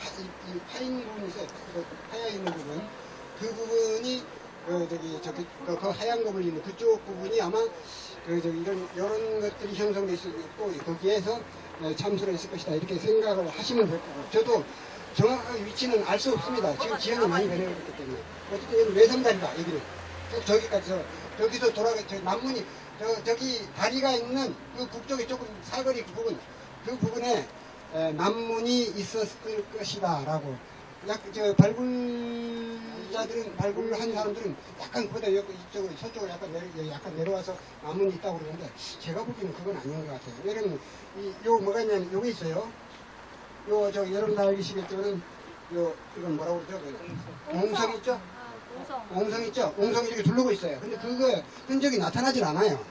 파인 부분이 있어요. 그 파여 있는 부분. 그 부분이, 그 하얀 거물 있는 그쪽 부분이 아마, 이런 것들이 형성돼 있고, 거기에서 참수를 했을 것이다 이렇게 생각을 하시면 될 거고 저도 정확하게 위치는 알 수 없습니다. 지금 지형이 많이 변해버렸기 때문에 어쨌든 여기 외성다리다 여기는 저기까지 저기서 저 남문이 저기 다리가 있는 그 북쪽에 조금 사거리 그 부분에 남문이 있었을 것이다 라고 발굴한 사람들은 약간 보다 이쪽으로 서쪽으로 약간 내려와서 남문이 있다고 그러는데 제가 보기에는 그건 아닌 것 같아요. 왜냐면 요 뭐가 있냐면 요게 있어요. 여러분 다 알시겠지만은 이건 뭐라고 그러죠? 옹성 있죠? 옹성 있죠? 옹성이 이렇게 두르고 있어요. 근데 그거 흔적이 나타나질 않아요.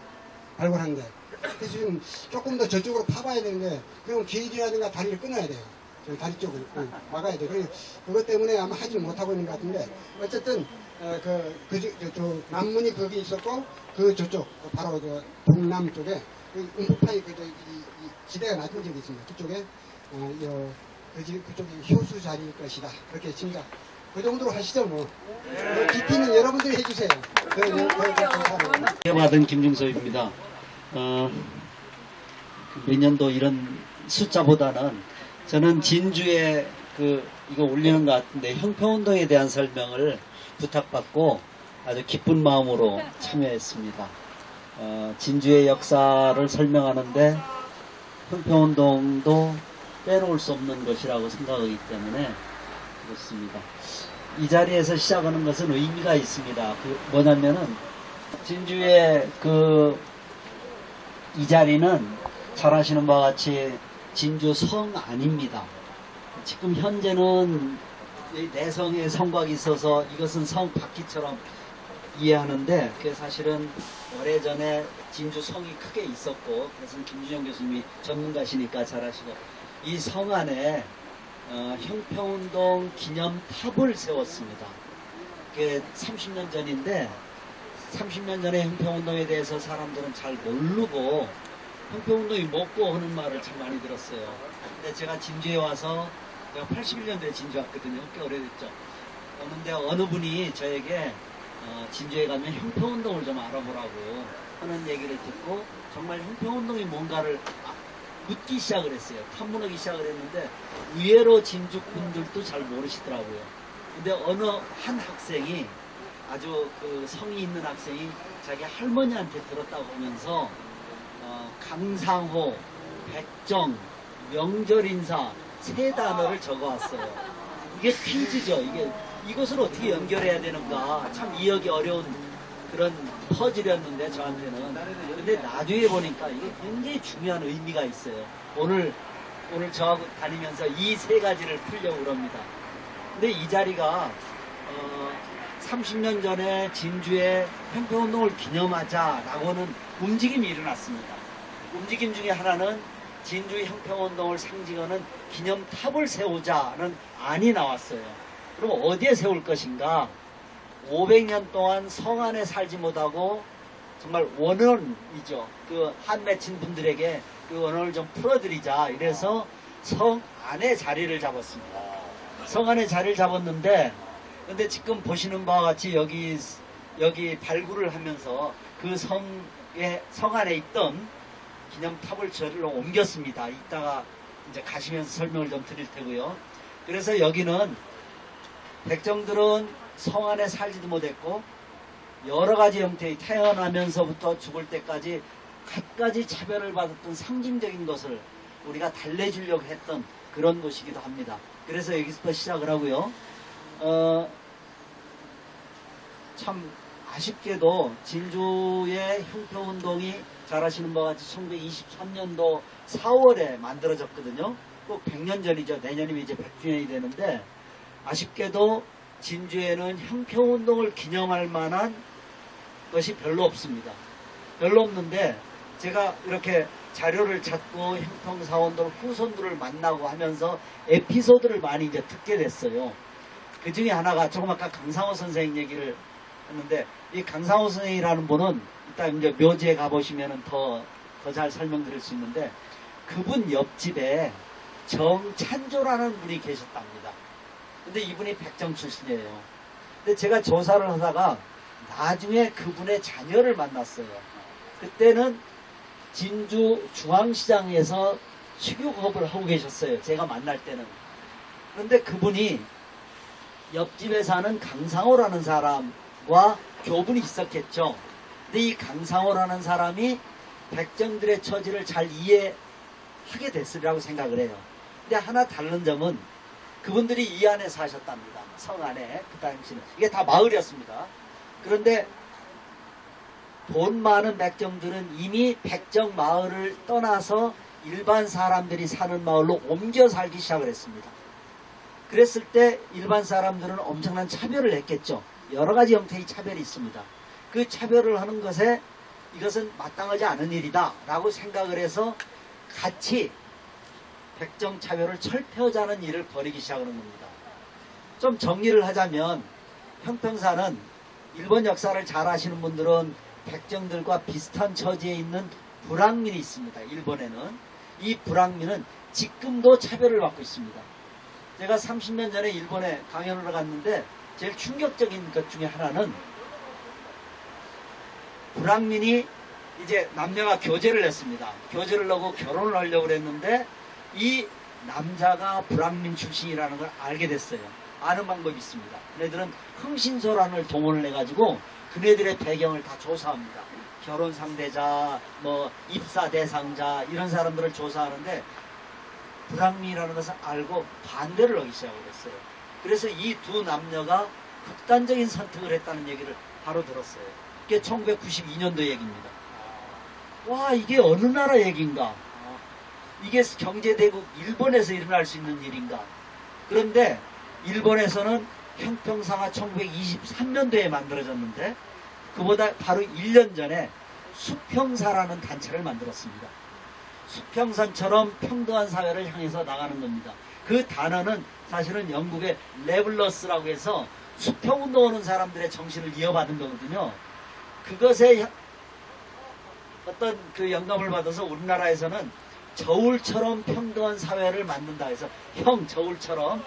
발굴하는데. 그래서 지금 조금 더 저쪽으로 파봐야 되는데 그럼 길이라든가 다리를 끊어야 돼요. 저기 다리 쪽을 막아야 돼. 그것 때문에 아마 하지는 못하고 있는 것 같은데 어쨌든 저 남문이 거기 있었고 그 저쪽 바로 저 동남쪽에 음포파이 이 지대가 낮은 지역이 있습니다. 그쪽에 그쪽이 효수 자리일 것이다. 그렇게 짐작. 그 정도로 하시죠 뭐. 깊이는 여러분들이 해주세요. 받은 김중섭입니다. 몇 년도 이런 숫자보다는 저는 진주에 이거 올리는 것 같은데 형평운동에 대한 설명을 부탁받고 아주 기쁜 마음으로 참여했습니다. 진주의 역사를 설명하는데 형평운동도 빼놓을 수 없는 것이라고 생각하기 때문에 그렇습니다. 이 자리에서 시작하는 것은 의미가 있습니다. 뭐냐면은 진주의 이 자리는 잘 아시는 바와 같이 진주 성 안입니다. 지금 현재는 내성에 성곽이 있어서 이것은 성 바퀴처럼 이해하는데 그게 사실은 오래전에 진주 성이 크게 있었고 그래서 김준영 교수님이 전문가시니까 잘 아시고 이 성 안에 형평운동 기념탑을 세웠습니다. 그게 30년 전인데 30년 전에 형평운동에 대해서 사람들은 잘 모르고 형평운동이 뭐고 하는 말을 참 많이 들었어요. 근데 제가 진주에 와서 제가 81년도에 진주 왔거든요. 꽤 오래됐죠. 그런데 어느 분이 저에게 진주에 가면 형평운동을 좀 알아보라고 하는 얘기를 듣고 정말 형평운동이 뭔가를 묻기 시작을 했어요. 탐문하기 시작을 했는데 의외로 진주 분들도 잘 모르시더라고요. 근데 어느 한 학생이 아주 성이 있는 학생이 자기 할머니한테 들었다고 하면서 감상호, 백정, 명절 인사 세 단어를 적어왔어요. 이게 퀴즈죠. 이것을 어떻게 연결해야 되는가 참 이해하기 어려운 그런 퍼즐이었는데 저한테는. 근데 나중에 보니까 이게 굉장히 중요한 의미가 있어요. 오늘 저하고 다니면서 이 세 가지를 풀려고 그럽니다. 근데 이 자리가 30년 전에 진주에 형평운동을 기념하자라고 하는 움직임이 일어났습니다. 움직임 중에 하나는 진주 형평운동을 상징하는 기념탑을 세우자는 안이 나왔어요. 그럼 어디에 세울 것인가? 500년 동안 성 안에 살지 못하고 정말 원혼이죠. 한 맺힌 분들에게 그 원혼을 좀 풀어드리자. 이래서 성 안에 자리를 잡았습니다. 성 안에 자리를 잡았는데 근데 지금 보시는 바와 같이 여기 발굴을 하면서 그 성 안에 있던 기념탑을 저리로 옮겼습니다. 이따가 이제 가시면서 설명을 좀 드릴 테고요. 그래서 여기는 백정들은 성 안에 살지도 못했고 여러 가지 형태의 태어나면서부터 죽을 때까지 갖가지 차별을 받았던 상징적인 것을 우리가 달래주려고 했던 그런 곳이기도 합니다. 그래서 여기서부터 시작을 하고요. 참 아쉽게도 진주의 형평운동이 잘 아시는 바와 같이 1923년도 4월에 만들어졌거든요. 꼭 100년 전이죠. 내년이면 이제 100주년이 되는데 아쉽게도 진주에는 형평운동을 기념할 만한 것이 별로 없습니다. 별로 없는데 제가 이렇게 자료를 찾고 형평사원들 후손들을 만나고 하면서 에피소드를 많이 이제 듣게 됐어요. 그 중에 하나가 조금 아까 강상호 선생님 얘기를 했는데 이 강상호 선생이라는 분은 일단 이제 묘지에 가보시면은 더 잘 설명드릴 수 있는데 그분 옆집에 정찬조라는 분이 계셨답니다. 근데 이분이 백정 출신이에요. 근데 제가 조사를 하다가 나중에 그분의 자녀를 만났어요. 그때는 진주 중앙시장에서 식육업을 하고 계셨어요. 제가 만날 때는. 그런데 그분이 옆집에 사는 강상호라는 사람과 교분이 있었겠죠. 근데 이 강상호라는 사람이 백정들의 처지를 잘 이해하게 됐으리라고 생각을 해요. 근데 하나 다른 점은 그분들이 이 안에 사셨답니다. 성 안에. 그 당시는. 이게 다 마을이었습니다. 그런데 돈 많은 백정들은 이미 백정 마을을 떠나서 일반 사람들이 사는 마을로 옮겨 살기 시작을 했습니다. 그랬을 때 일반 사람들은 엄청난 차별을 했겠죠. 여러 가지 형태의 차별이 있습니다. 그 차별을 하는 것에 이것은 마땅하지 않은 일이다 라고 생각을 해서 같이 백정 차별을 철폐하자는 일을 벌이기 시작하는 겁니다. 좀 정리를 하자면 형평사는 일본 역사를 잘 아시는 분들은 백정들과 비슷한 처지에 있는 불황민이 있습니다. 일본에는. 이 불황민은 지금도 차별을 받고 있습니다. 제가 30년 전에 일본에 강연을 갔는데 제일 충격적인 것 중에 하나는 불황민이 이제 남녀가 교제를 했습니다. 교제를 하고 결혼을 하려고 했는데 이 남자가 불황민 출신이라는 걸 알게 됐어요. 아는 방법이 있습니다. 그네들은 흥신소란을 동원을 해가지고 그네들의 배경을 다 조사합니다. 결혼 상대자, 뭐 입사 대상자 이런 사람들을 조사하는데 불황민이라는 것을 알고 반대를 하기 시작을 했어요. 그래서 이 두 남녀가 극단적인 선택을 했다는 얘기를 바로 들었어요. 이게 1992년도 얘기입니다. 와, 이게 어느 나라 얘기인가? 이게 경제대국 일본에서 일어날 수 있는 일인가? 그런데 일본에서는 형평사가 1923년도에 만들어졌는데 그보다 바로 1년 전에 수평사라는 단체를 만들었습니다. 수평선처럼 평등한 사회를 향해서 나가는 겁니다. 그 단어는 사실은 영국의 레블러스라고 해서 수평운동하는 사람들의 정신을 이어받은 거거든요. 그것에 어떤 그 영감을 받아서 우리나라에서는 저울처럼 평등한 사회를 만든다 해서 저울처럼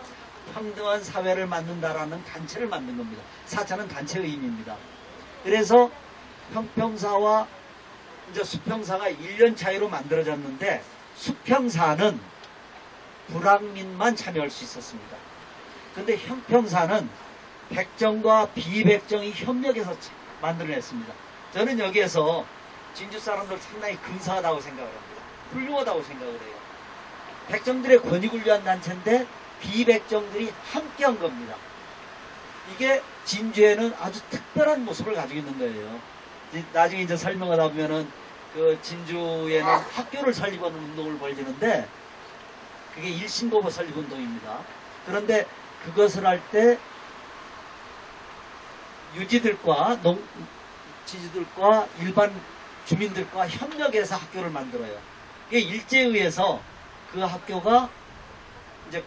평등한 사회를 만든다라는 단체를 만든 겁니다. 사자는 단체의 의미입니다. 그래서 형평사와 이제 수평사가 1년 차이로 만들어졌는데 수평사는 불황민만 참여할 수 있었습니다. 그런데 형평사는 백정과 비백정이 협력해서 만들어냈습니다. 저는 여기에서 진주 사람들 상당히 근사하다고 생각을 합니다. 훌륭하다고 생각을 해요. 백정들의 권익을 위한 단체인데 비백정들이 함께한 겁니다. 이게 진주에는 아주 특별한 모습을 가지고 있는 거예요. 나중에 이제 설명하다 보면은 그 진주에는 학교를 설립하는 운동을 벌이는데 그게 일신보고 설립 운동입니다. 그런데 그것을 할 때 유지들과 지주들과 일반 주민들과 협력해서 학교를 만들어요. 이게 일제에 의해서 그 학교가 이제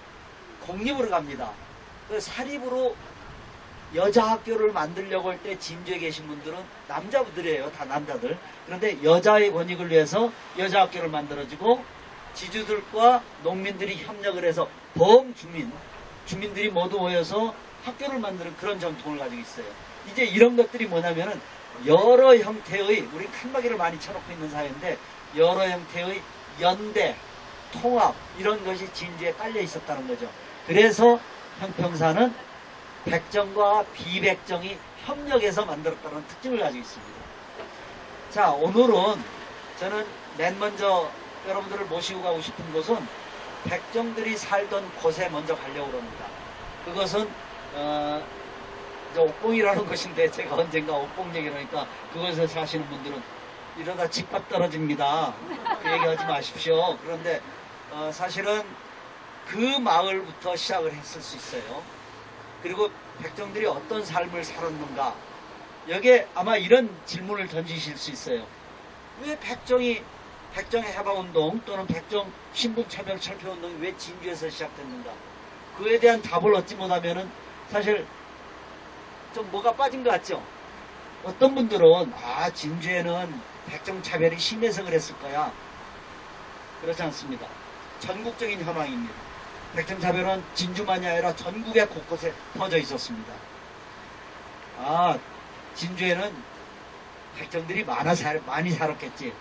공립으로 갑니다. 그 사립으로 여자 학교를 만들려고 할 때 진주에 계신 분들은 남자분들이에요. 다 남자들. 그런데 여자의 권익을 위해서 여자 학교를 만들어지고 지주들과 농민들이 협력을 해서 주민들이 모두 모여서 학교를 만드는 그런 전통을 가지고 있어요. 이제 이런 것들이 뭐냐면은 여러 형태의, 우리 칸막이를 많이 쳐놓고 있는 사회인데 여러 형태의 연대, 통합 이런 것이 진주에 깔려 있었다는 거죠. 그래서 형평사는 백정과 비백정이 협력해서 만들었다는 특징을 가지고 있습니다. 자, 오늘은 저는 맨 먼저 여러분들을 모시고 가고 싶은 곳은 백정들이 살던 곳에 먼저 가려고 합니다. 그것은 이제 옥봉이라는 것인데 제가 언젠가 옥봉 얘기를 하니까 그것을 사시는 분들은 이러다 집값 떨어집니다. 그 얘기하지 마십시오. 그런데 사실은 그 마을부터 시작을 했을 수 있어요. 그리고 백정들이 어떤 삶을 살았는가, 여기에 아마 이런 질문을 던지실 수 있어요. 왜 백정의 해방운동 또는 백정 신분차별 철폐운동이 왜 진주에서 시작됐는가? 그에 대한 답을 얻지 못하면은 사실 좀 뭐가 빠진 것 같죠? 어떤 분들은 진주에는 백정차별이 심해서 그랬을 거야. 그렇지 않습니다. 전국적인 현황입니다. 백정차별은 진주만이 아니라 전국의 곳곳에 퍼져 있었습니다. 진주에는 백정들이 많이 살았겠지.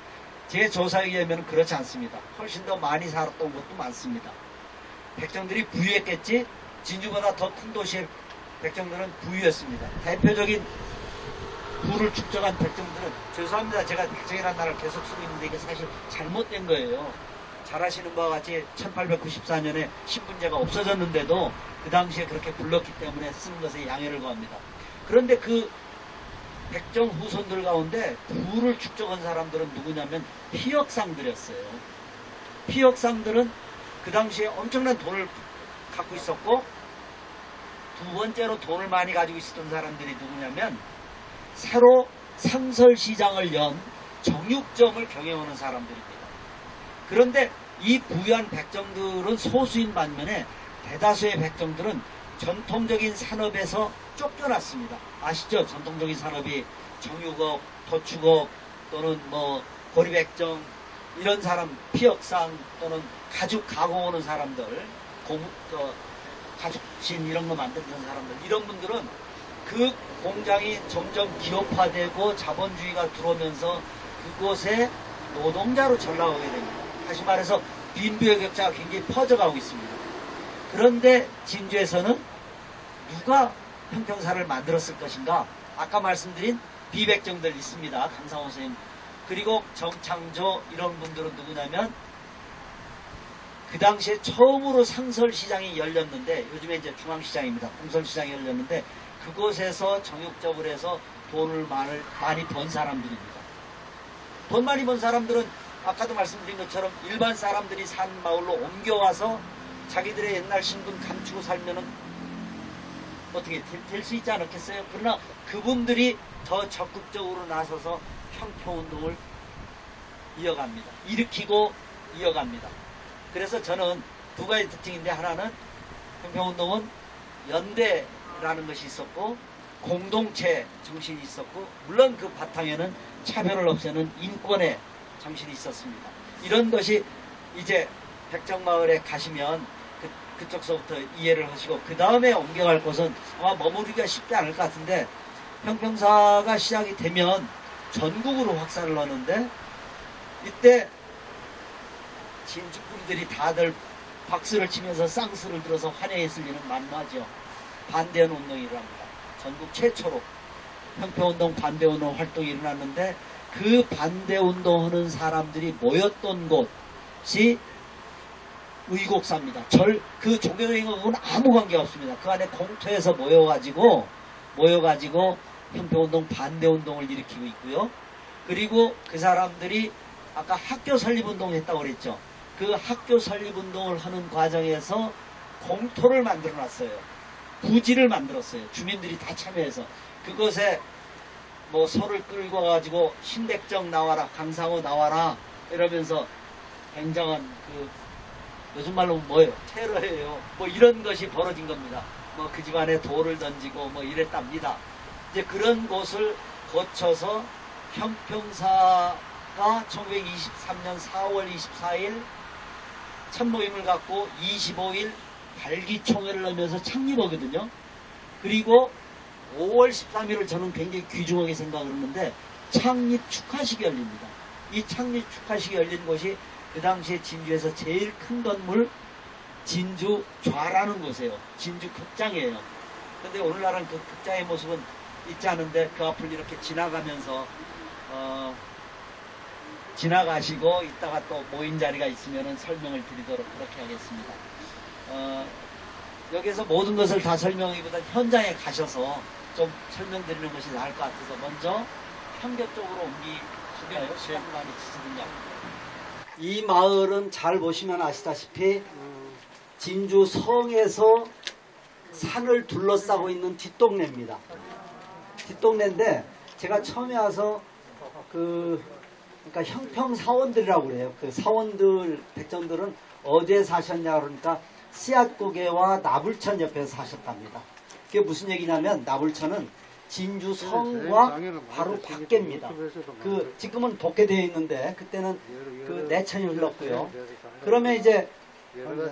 제 조사에 의하면 그렇지 않습니다. 훨씬 더 많이 살았던 곳도 많습니다. 백정들이 부유했겠지. 진주보다 더 큰 도시의 백정들은 부유했습니다. 대표적인 부를 축적한 백정들은, 죄송합니다. 제가 백정이라는 말을 계속 쓰고 있는데 이게 사실 잘못된 거예요. 잘 아시는 바와 같이 1894년에 신분제가 없어졌는데도 그 당시에 그렇게 불렀기 때문에 쓰는 것에 양해를 구합니다. 그런데 그 백정 후손들 가운데 부를 축적한 사람들은 누구냐면 피역상들이었어요. 피역상들은 그 당시에 엄청난 돈을 갖고 있었고, 두 번째로 돈을 많이 가지고 있었던 사람들이 누구냐면 새로 상설시장을 연 정육점을 경영하는 사람들입니다. 그런데 이 부유한 백정들은 소수인 반면에 대다수의 백정들은 전통적인 산업에서 쫓겨났습니다. 아시죠? 전통적인 산업이 정육업, 도축업 또는 고리백정, 이런 사람, 피역상 또는 가죽 가공하는 사람들, 가죽신 이런 거 만드는 사람들, 이런 분들은 그 공장이 점점 기업화되고 자본주의가 들어오면서 그곳에 노동자로 전락하게 됩니다. 다시 말해서 빈부의 격차가 굉장히 퍼져가고 있습니다. 그런데 진주에서는 누가 형평사를 만들었을 것인가? 아까 말씀드린 비백정들 있습니다. 강상호 선생님. 그리고 정창조 이런 분들은 누구냐면 그 당시에 처음으로 상설시장이 열렸는데, 요즘에 이제 중앙시장입니다. 공설시장이 열렸는데 그곳에서 정육점을 해서 돈을 많이 번 사람들입니다. 돈 많이 번 사람들은 아까도 말씀드린 것처럼 일반 사람들이 산 마을로 옮겨와서 자기들의 옛날 신분 감추고 살면은 어떻게 될 수 있지 않았겠어요? 그러나 그분들이 더 적극적으로 나서서 형평운동을 이어갑니다. 일으키고 이어갑니다. 그래서 저는 두 가지 특징인데, 하나는 형평운동은 연대라는 것이 있었고 공동체 정신이 있었고, 물론 그 바탕에는 차별을 없애는 인권의 정신이 있었습니다. 이런 것이 이제 백정마을에 가시면 그쪽서부터 이해를 하시고, 그 다음에 옮겨갈 곳은 아마 머무르기가 쉽지 않을 것 같은데, 형평사가 시작이 되면 전국으로 확산을 하는데, 이때 진주분들이 다들 박수를 치면서 쌍수를 들어서 환영했을 일은 만나죠. 반대하는 운동이라고 합니다. 전국 최초로 형평운동 반대운동 활동이 일어났는데, 그 반대운동하는 사람들이 모였던 곳이 의곡사입니다. 그 종교적인 것과는 아무 관계가 없습니다. 그 안에 공터에서 모여가지고 형평운동 반대운동을 일으키고 있고요. 그리고 그 사람들이 아까 학교 설립운동을 했다고 그랬죠. 그 학교 설립운동을 하는 과정에서 공터를 만들어 놨어요. 부지를 만들었어요. 주민들이 다 참여해서. 그것에 소를 끌고 가지고 신백정 나와라, 강상호 나와라 이러면서 굉장한 요즘 말로 뭐예요? 테러예요. 이런 것이 벌어진 겁니다. 그 집안에 돌을 던지고 이랬답니다. 이제 그런 곳을 거쳐서 형평사가 1923년 4월 24일 첫 모임을 갖고 25일 발기총회를 하면서 창립하거든요. 그리고 5월 13일을 저는 굉장히 귀중하게 생각을 했는데 창립 축하식이 열립니다. 이 창립 축하식이 열린 곳이 그 당시에 진주에서 제일 큰 건물 진주 좌라는 곳이에요. 진주 극장이에요. 근데 오늘날은 그 극장의 모습은 있지 않은데 그 앞을 이렇게 지나가면서 지나가시고 이따가 또 모인 자리가 있으면 설명을 드리도록 그렇게 하겠습니다. 여기서 모든 것을 다 설명하기보다 현장에 가셔서 좀 설명드리는 것이 나을 것 같아서 먼저 현교 쪽으로 옮기실까요? 시간 많이 지시군요. 이 마을은 잘 보시면 아시다시피 진주 성에서 산을 둘러싸고 있는 뒷동네입니다. 뒷동네인데 제가 처음에 와서 그러니까 형평 사원들이라고 그래요. 그 사원들 백정들은 어디에 사셨냐 그러니까 씨앗고개와 나불천 옆에서 사셨답니다. 그게 무슨 얘기냐면 나불천은 진주 성과 바로 밖입니다. 그 지금은 복개되어 있는데 그때는 그 내천이 흘렀고요. 그러면 이제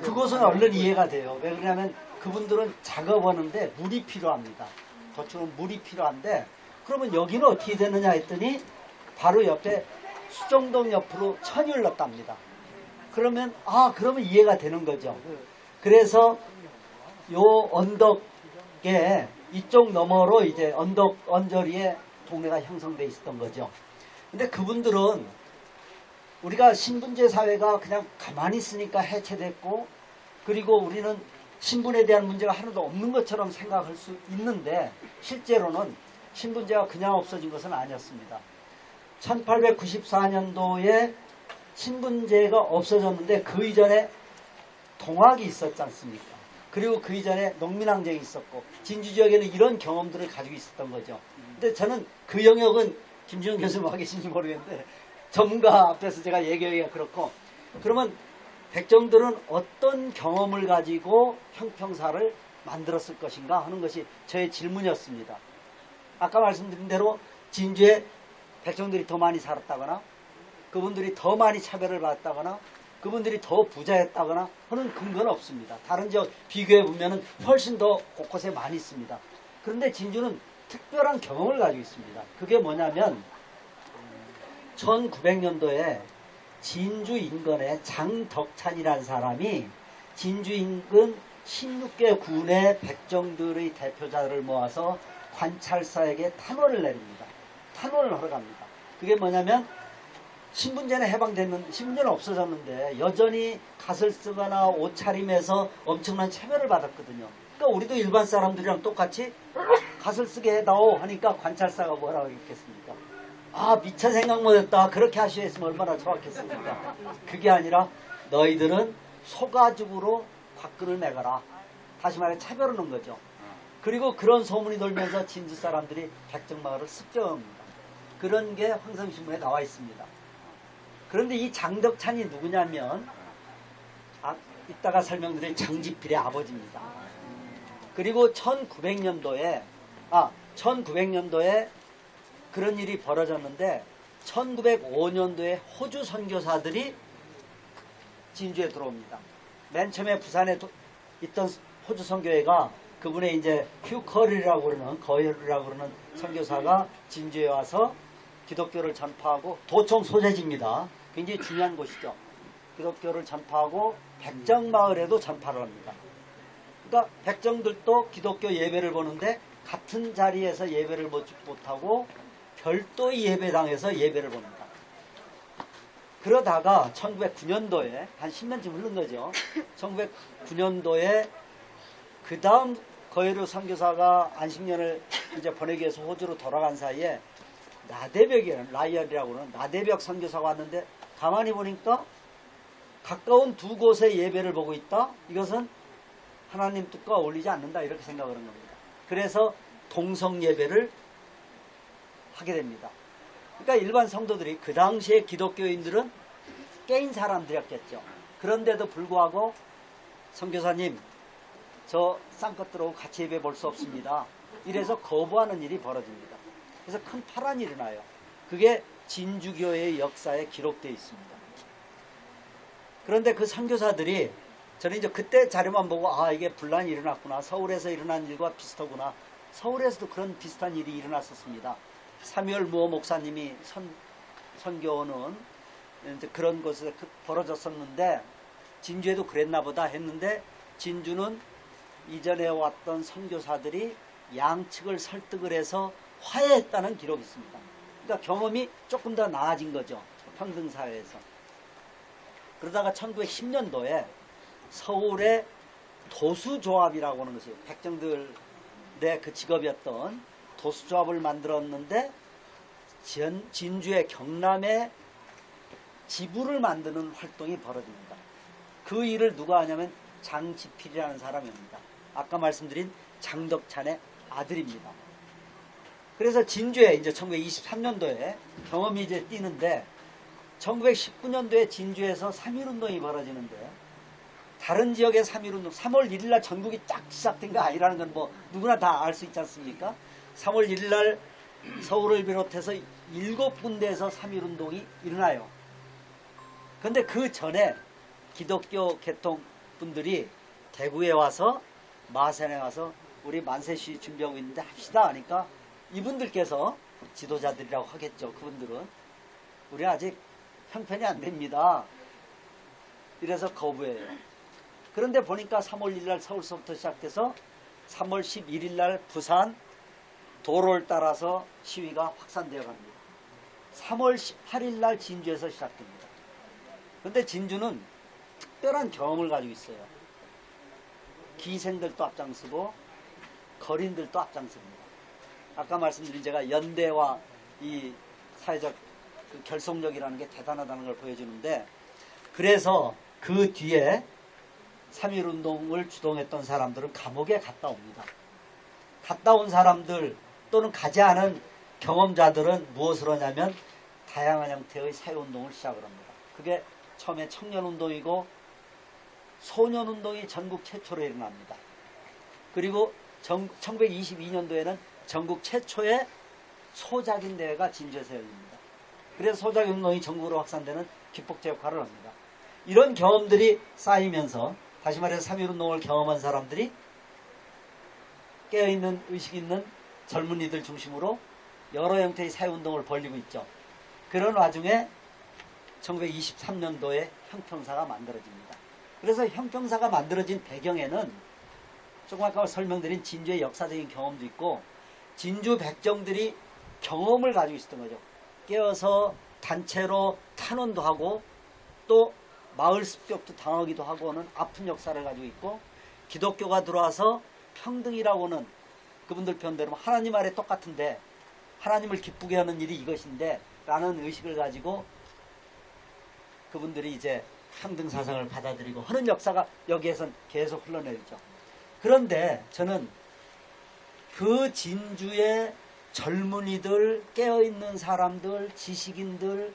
그곳은 얼른 이해가 돼요. 왜 그러냐면 그분들은 작업하는데 물이 필요합니다. 도축은 물이 필요한데 그러면 여기는 어떻게 되느냐 했더니 바로 옆에 수정동 옆으로 천이 흘렀답니다. 그러면 그러면 이해가 되는 거죠. 그래서 요 언덕에 이쪽 너머로 이제 언덕 언저리에 동네가 형성돼 있었던 거죠. 근데 그분들은 우리가 신분제 사회가 그냥 가만히 있으니까 해체됐고 그리고 우리는 신분에 대한 문제가 하나도 없는 것처럼 생각할 수 있는데 실제로는 신분제가 그냥 없어진 것은 아니었습니다. 1894년도에 신분제가 없어졌는데 그 이전에 동학이 있었지 않습니까? 그리고 그 이전에 농민항쟁이 있었고 진주 지역에는 이런 경험들을 가지고 있었던 거죠. 근데 저는 그 영역은 김준영 교수님 와 계신지 모르겠는데 전문가 앞에서 제가 얘기하기가 그렇고 그러면 백정들은 어떤 경험을 가지고 형평사를 만들었을 것인가 하는 것이 저의 질문이었습니다. 아까 말씀드린 대로 진주에 백정들이 더 많이 살았다거나 그분들이 더 많이 차별을 받았다거나 그분들이 더 부자였다거나 하는 근거는 없습니다. 다른 지역 비교해 보면 훨씬 더 곳곳에 많이 있습니다. 그런데 진주는 특별한 경험을 가지고 있습니다. 그게 뭐냐면 1900년도에 진주 인근의 장덕찬이라는 사람이 진주 인근 16개 군의 백정들의 대표자들을 모아서 관찰사에게 탄원을 내립니다. 탄원을 하러 갑니다. 그게 뭐냐면 신분제는 해방됐는 신분제는 없어졌는데 여전히 갓을 쓰거나 옷차림에서 엄청난 차별을 받았거든요. 그러니까 우리도 일반 사람들이랑 똑같이 갓을 쓰게 해다오 하니까 관찰사가 뭐라고 했겠습니까? 미처 생각 못했다. 그렇게 하시했으면 얼마나 좋았겠습니까? 그게 아니라 너희들은 소가죽으로 화끈을 매거라. 다시 말해 차별하는 거죠. 그리고 그런 소문이 돌면서 진주 사람들이 백정마을을 습격합니다. 그런 게 황성신문에 나와 있습니다. 그런데 이 장덕찬이 누구냐면 이따가 설명드릴 장지필의 아버지입니다. 그리고 1900년도에 그런 일이 벌어졌는데 1905년도에 호주 선교사들이 진주에 들어옵니다. 맨 처음에 부산에 있던 호주 선교회가 그분의 이제 휴커리라고 그러는 선교사가 진주에 와서 기독교를 전파하고 도청 소재지입니다. 굉장히 중요한 곳이죠. 기독교를 전파하고 백정마을에도 전파를 합니다. 그러니까 백정들도 기독교 예배를 보는데 같은 자리에서 예배를 못하고 별도의 예배당에서 예배를 봅니다. 그러다가 1909년도에 한 10년쯤 흐른 거죠. 1909년도에 그 다음 거예류 선교사가 안식년을 이제 보내기 위해서 호주로 돌아간 사이에 나대벽이라는 라이언이라고 하는 나대벽 선교사가 왔는데 가만히 보니까 가까운 두 곳의 예배를 보고 있다. 이것은 하나님 뜻과 어울리지 않는다. 이렇게 생각을 한 겁니다. 그래서 동성 예배를 하게 됩니다. 그러니까 일반 성도들이 그 당시에 기독교인들은 깨인 사람들이었겠죠. 그런데도 불구하고 선교사님 저 쌍꺼들하고 같이 예배 볼 수 없습니다. 이래서 거부하는 일이 벌어집니다. 그래서 큰 파란이 일어나요. 그게 진주교의 역사에 기록되어 있습니다. 그런데 그 선교사들이 저는 이제 그때 자료만 보고 이게 분란이 일어났구나. 서울에서 일어난 일과 비슷하구나. 서울에서도 그런 비슷한 일이 일어났었습니다. 사무엘 무어 목사님이 선교는 이제 그런 곳에서 벌어졌었는데 진주에도 그랬나 보다 했는데 진주는 이전에 왔던 선교사들이 양측을 설득을 해서 화해했다는 기록이 있습니다. 그러니까 경험이 조금 더 나아진 거죠. 평등사회에서. 그러다가 1910년도에 서울에 도수조합이라고 하는 것이 백정들 내 그 직업이었던 도수조합을 만들었는데 진주의 경남에 지부를 만드는 활동이 벌어집니다. 그 일을 누가 하냐면 장지필이라는 사람입니다. 아까 말씀드린 장덕찬의 아들입니다. 그래서 진주에 이제 1923년도에 경험이 이제 뛰는데 1919년도에 진주에서 3.1운동이 벌어지는데 다른 지역의 3.1운동 3월 1일날 전국이 쫙 시작된 거 아니라는 건 뭐 누구나 다 알 수 있지 않습니까? 3월 1일날 서울을 비롯해서 7군데에서 3.1운동이 일어나요. 근데 그 전에 기독교 계통 분들이 대구에 와서 마산에 와서 우리 만세시 준비하고 있는데 합시다 하니까 이분들께서 지도자들이라고 하겠죠. 그분들은 우리 아직 형편이 안 됩니다. 이래서 거부해요. 그런데 보니까 3월 1일 날 서울서부터 시작돼서 3월 11일 날 부산 도로를 따라서 시위가 확산되어 갑니다. 3월 18일 날 진주에서 시작됩니다. 그런데 진주는 특별한 경험을 가지고 있어요. 기생들도 앞장서고 거린들도 앞장섭니다. 아까 말씀드린 제가 연대와 이 사회적 그 결속력이라는 게 대단하다는 걸 보여주는데 그래서 그 뒤에 3.1운동을 주동했던 사람들은 감옥에 갔다 옵니다. 갔다 온 사람들 또는 가지 않은 경험자들은 무엇을 하냐면 다양한 형태의 사회운동을 시작을 합니다. 그게 처음에 청년운동이고 소년운동이 전국 최초로 일어납니다. 그리고 1922년도에는 전국 최초의 소작인 대회가 진주에서 열립니다. 그래서 소작운동이 전국으로 확산되는 기폭제 역할을 합니다. 이런 경험들이 쌓이면서 다시 말해서 3.1운동을 경험한 사람들이 깨어있는 의식 있는 젊은이들 중심으로 여러 형태의 사회운동을 벌이고 있죠. 그런 와중에 1923년도에 형평사가 만들어집니다. 그래서 형평사가 만들어진 배경에는 조금 아까 설명드린 진주의 역사적인 경험도 있고 진주 백정들이 경험을 가지고 있었던 거죠. 깨어서 단체로 탄원도 하고 또 마을 습격도 당하기도 하고는 아픈 역사를 가지고 있고 기독교가 들어와서 평등이라고는 그분들 편대로 하나님 아래 똑같은데 하나님을 기쁘게 하는 일이 이것인데 라는 의식을 가지고 그분들이 이제 평등 사상을 받아들이고 하는 역사가 여기에선 계속 흘러내리죠. 그런데 저는 그 진주의 젊은이들, 깨어있는 사람들, 지식인들,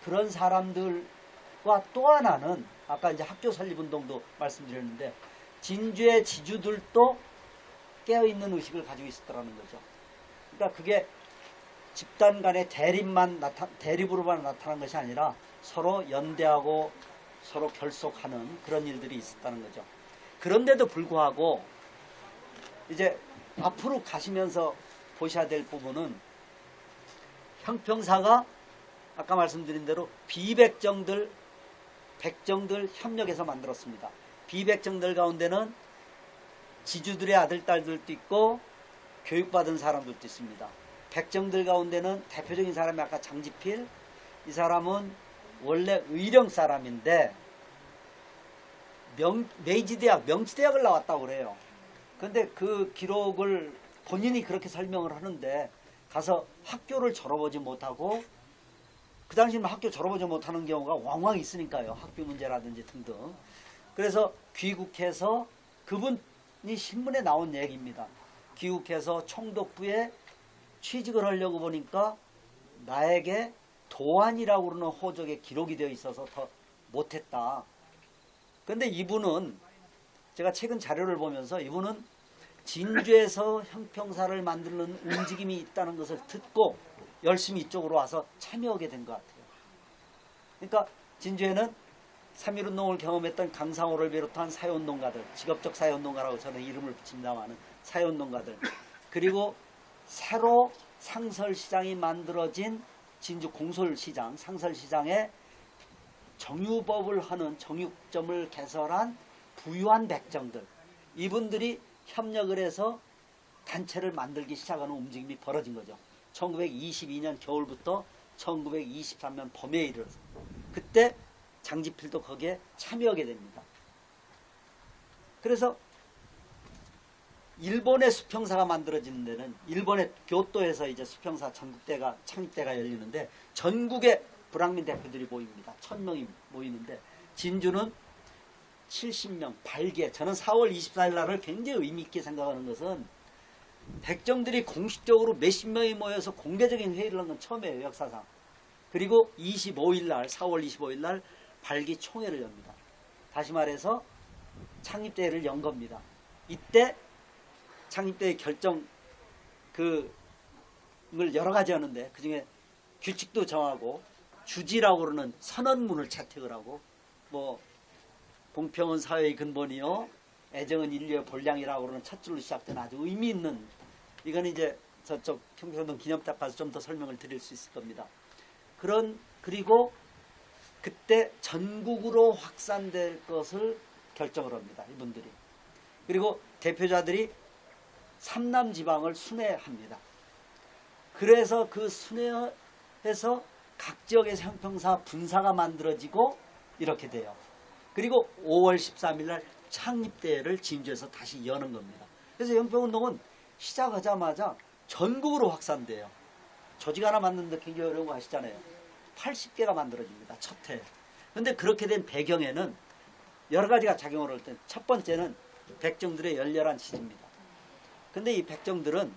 그런 사람들과 또 하나는 아까 이제 학교 설립운동도 말씀드렸는데 진주의 지주들도 깨어있는 의식을 가지고 있었다는 거죠. 그러니까 그게 집단 간의 대립으로만 나타난 것이 아니라 서로 연대하고 서로 결속하는 그런 일들이 있었다는 거죠. 그런데도 불구하고 이제 앞으로 가시면서 보셔야 될 부분은 형평사가 아까 말씀드린 대로 비백정들, 백정들 협력해서 만들었습니다. 비백정들 가운데는 지주들의 아들, 딸들도 있고 교육받은 사람들도 있습니다. 백정들 가운데는 대표적인 사람이 아까 장지필, 이 사람은 원래 의령 사람인데 메이지대학, 명치대학을 나왔다고 그래요. 근데 그 기록을 본인이 그렇게 설명을 하는데 가서 학교를 졸업하지 못하고 그 당시에는 학교 졸업하지 못하는 경우가 왕왕 있으니까요. 학비 문제라든지 등등. 그래서 귀국해서 그분이 신문에 나온 얘기입니다. 귀국해서 총독부에 취직을 하려고 보니까 나에게 도안이라고 그러는 호적에 기록이 되어 있어서 더 못했다. 근데 이분은 제가 최근 자료를 보면서 이분은 진주에서 형평사를 만드는 움직임이 있다는 것을 듣고 열심히 이쪽으로 와서 참여하게 된 것 같아요. 그러니까 진주에는 3.1운동을 경험했던 강상호를 비롯한 사회운동가들, 직업적 사회운동가라고 저는 이름을 붙인다마는 사회운동가들, 그리고 새로 상설시장이 만들어진 진주 공솔시장, 상설시장에 정유법을 하는 정육점을 개설한 부유한 백정들, 이분들이 협력을 해서 단체를 만들기 시작하는 움직임이 벌어진 거죠. 1922년 겨울부터 1923년 봄에 이르러서 그때 장지필도 거기에 참여하게 됩니다. 그래서 일본의 수평사가 만들어지는 데는 일본의 교토에서 이제 수평사 전국대가 창립대가 열리는데 전국의 불황민 대표들이 모입니다. 1000명이 모이는데 진주는 70명 발계. 저는 4월 24일 날을 굉장히 의미 있게 생각하는 것은 백정들이 공식적으로 몇십 명이 모여서 공개적인 회의를 한 건 처음이에요, 역사상. 그리고 25일 날, 4월 25일 날 발기 총회를 엽니다. 다시 말해서 창립대회를 연 겁니다. 이때 창립대회 결정 을 여러 가지 하는데 그중에 규칙도 정하고 주지라고 그러는 선언문을 채택을 하고 뭐 공평은 사회의 근본이요 애정은 인류의 본량이라고 그러는 첫 줄로 시작된 아주 의미 있는 이건 이제 저쪽 평평동 기념탑 가서 좀 더 설명을 드릴 수 있을 겁니다. 그리고 그때 전국으로 확산될 것을 결정을 합니다. 이분들이. 그리고 대표자들이 3남 지방을 순회합니다. 그래서 그 순회해서 각 지역에서 형평사 분사가 만들어지고 이렇게 돼요. 그리고 5월 13일 날 창립대회를 진주에서 다시 여는 겁니다. 그래서 형평운동은 시작하자마자 전국으로 확산돼요. 조직 하나 만드는데 굉장히 어려운 거 아시잖아요. 80개가 만들어집니다. 첫 해. 그런데 그렇게 된 배경에는 여러 가지가 작용을 할 때 첫 번째는 백정들의 열렬한 지지입니다. 근데 이 백정들은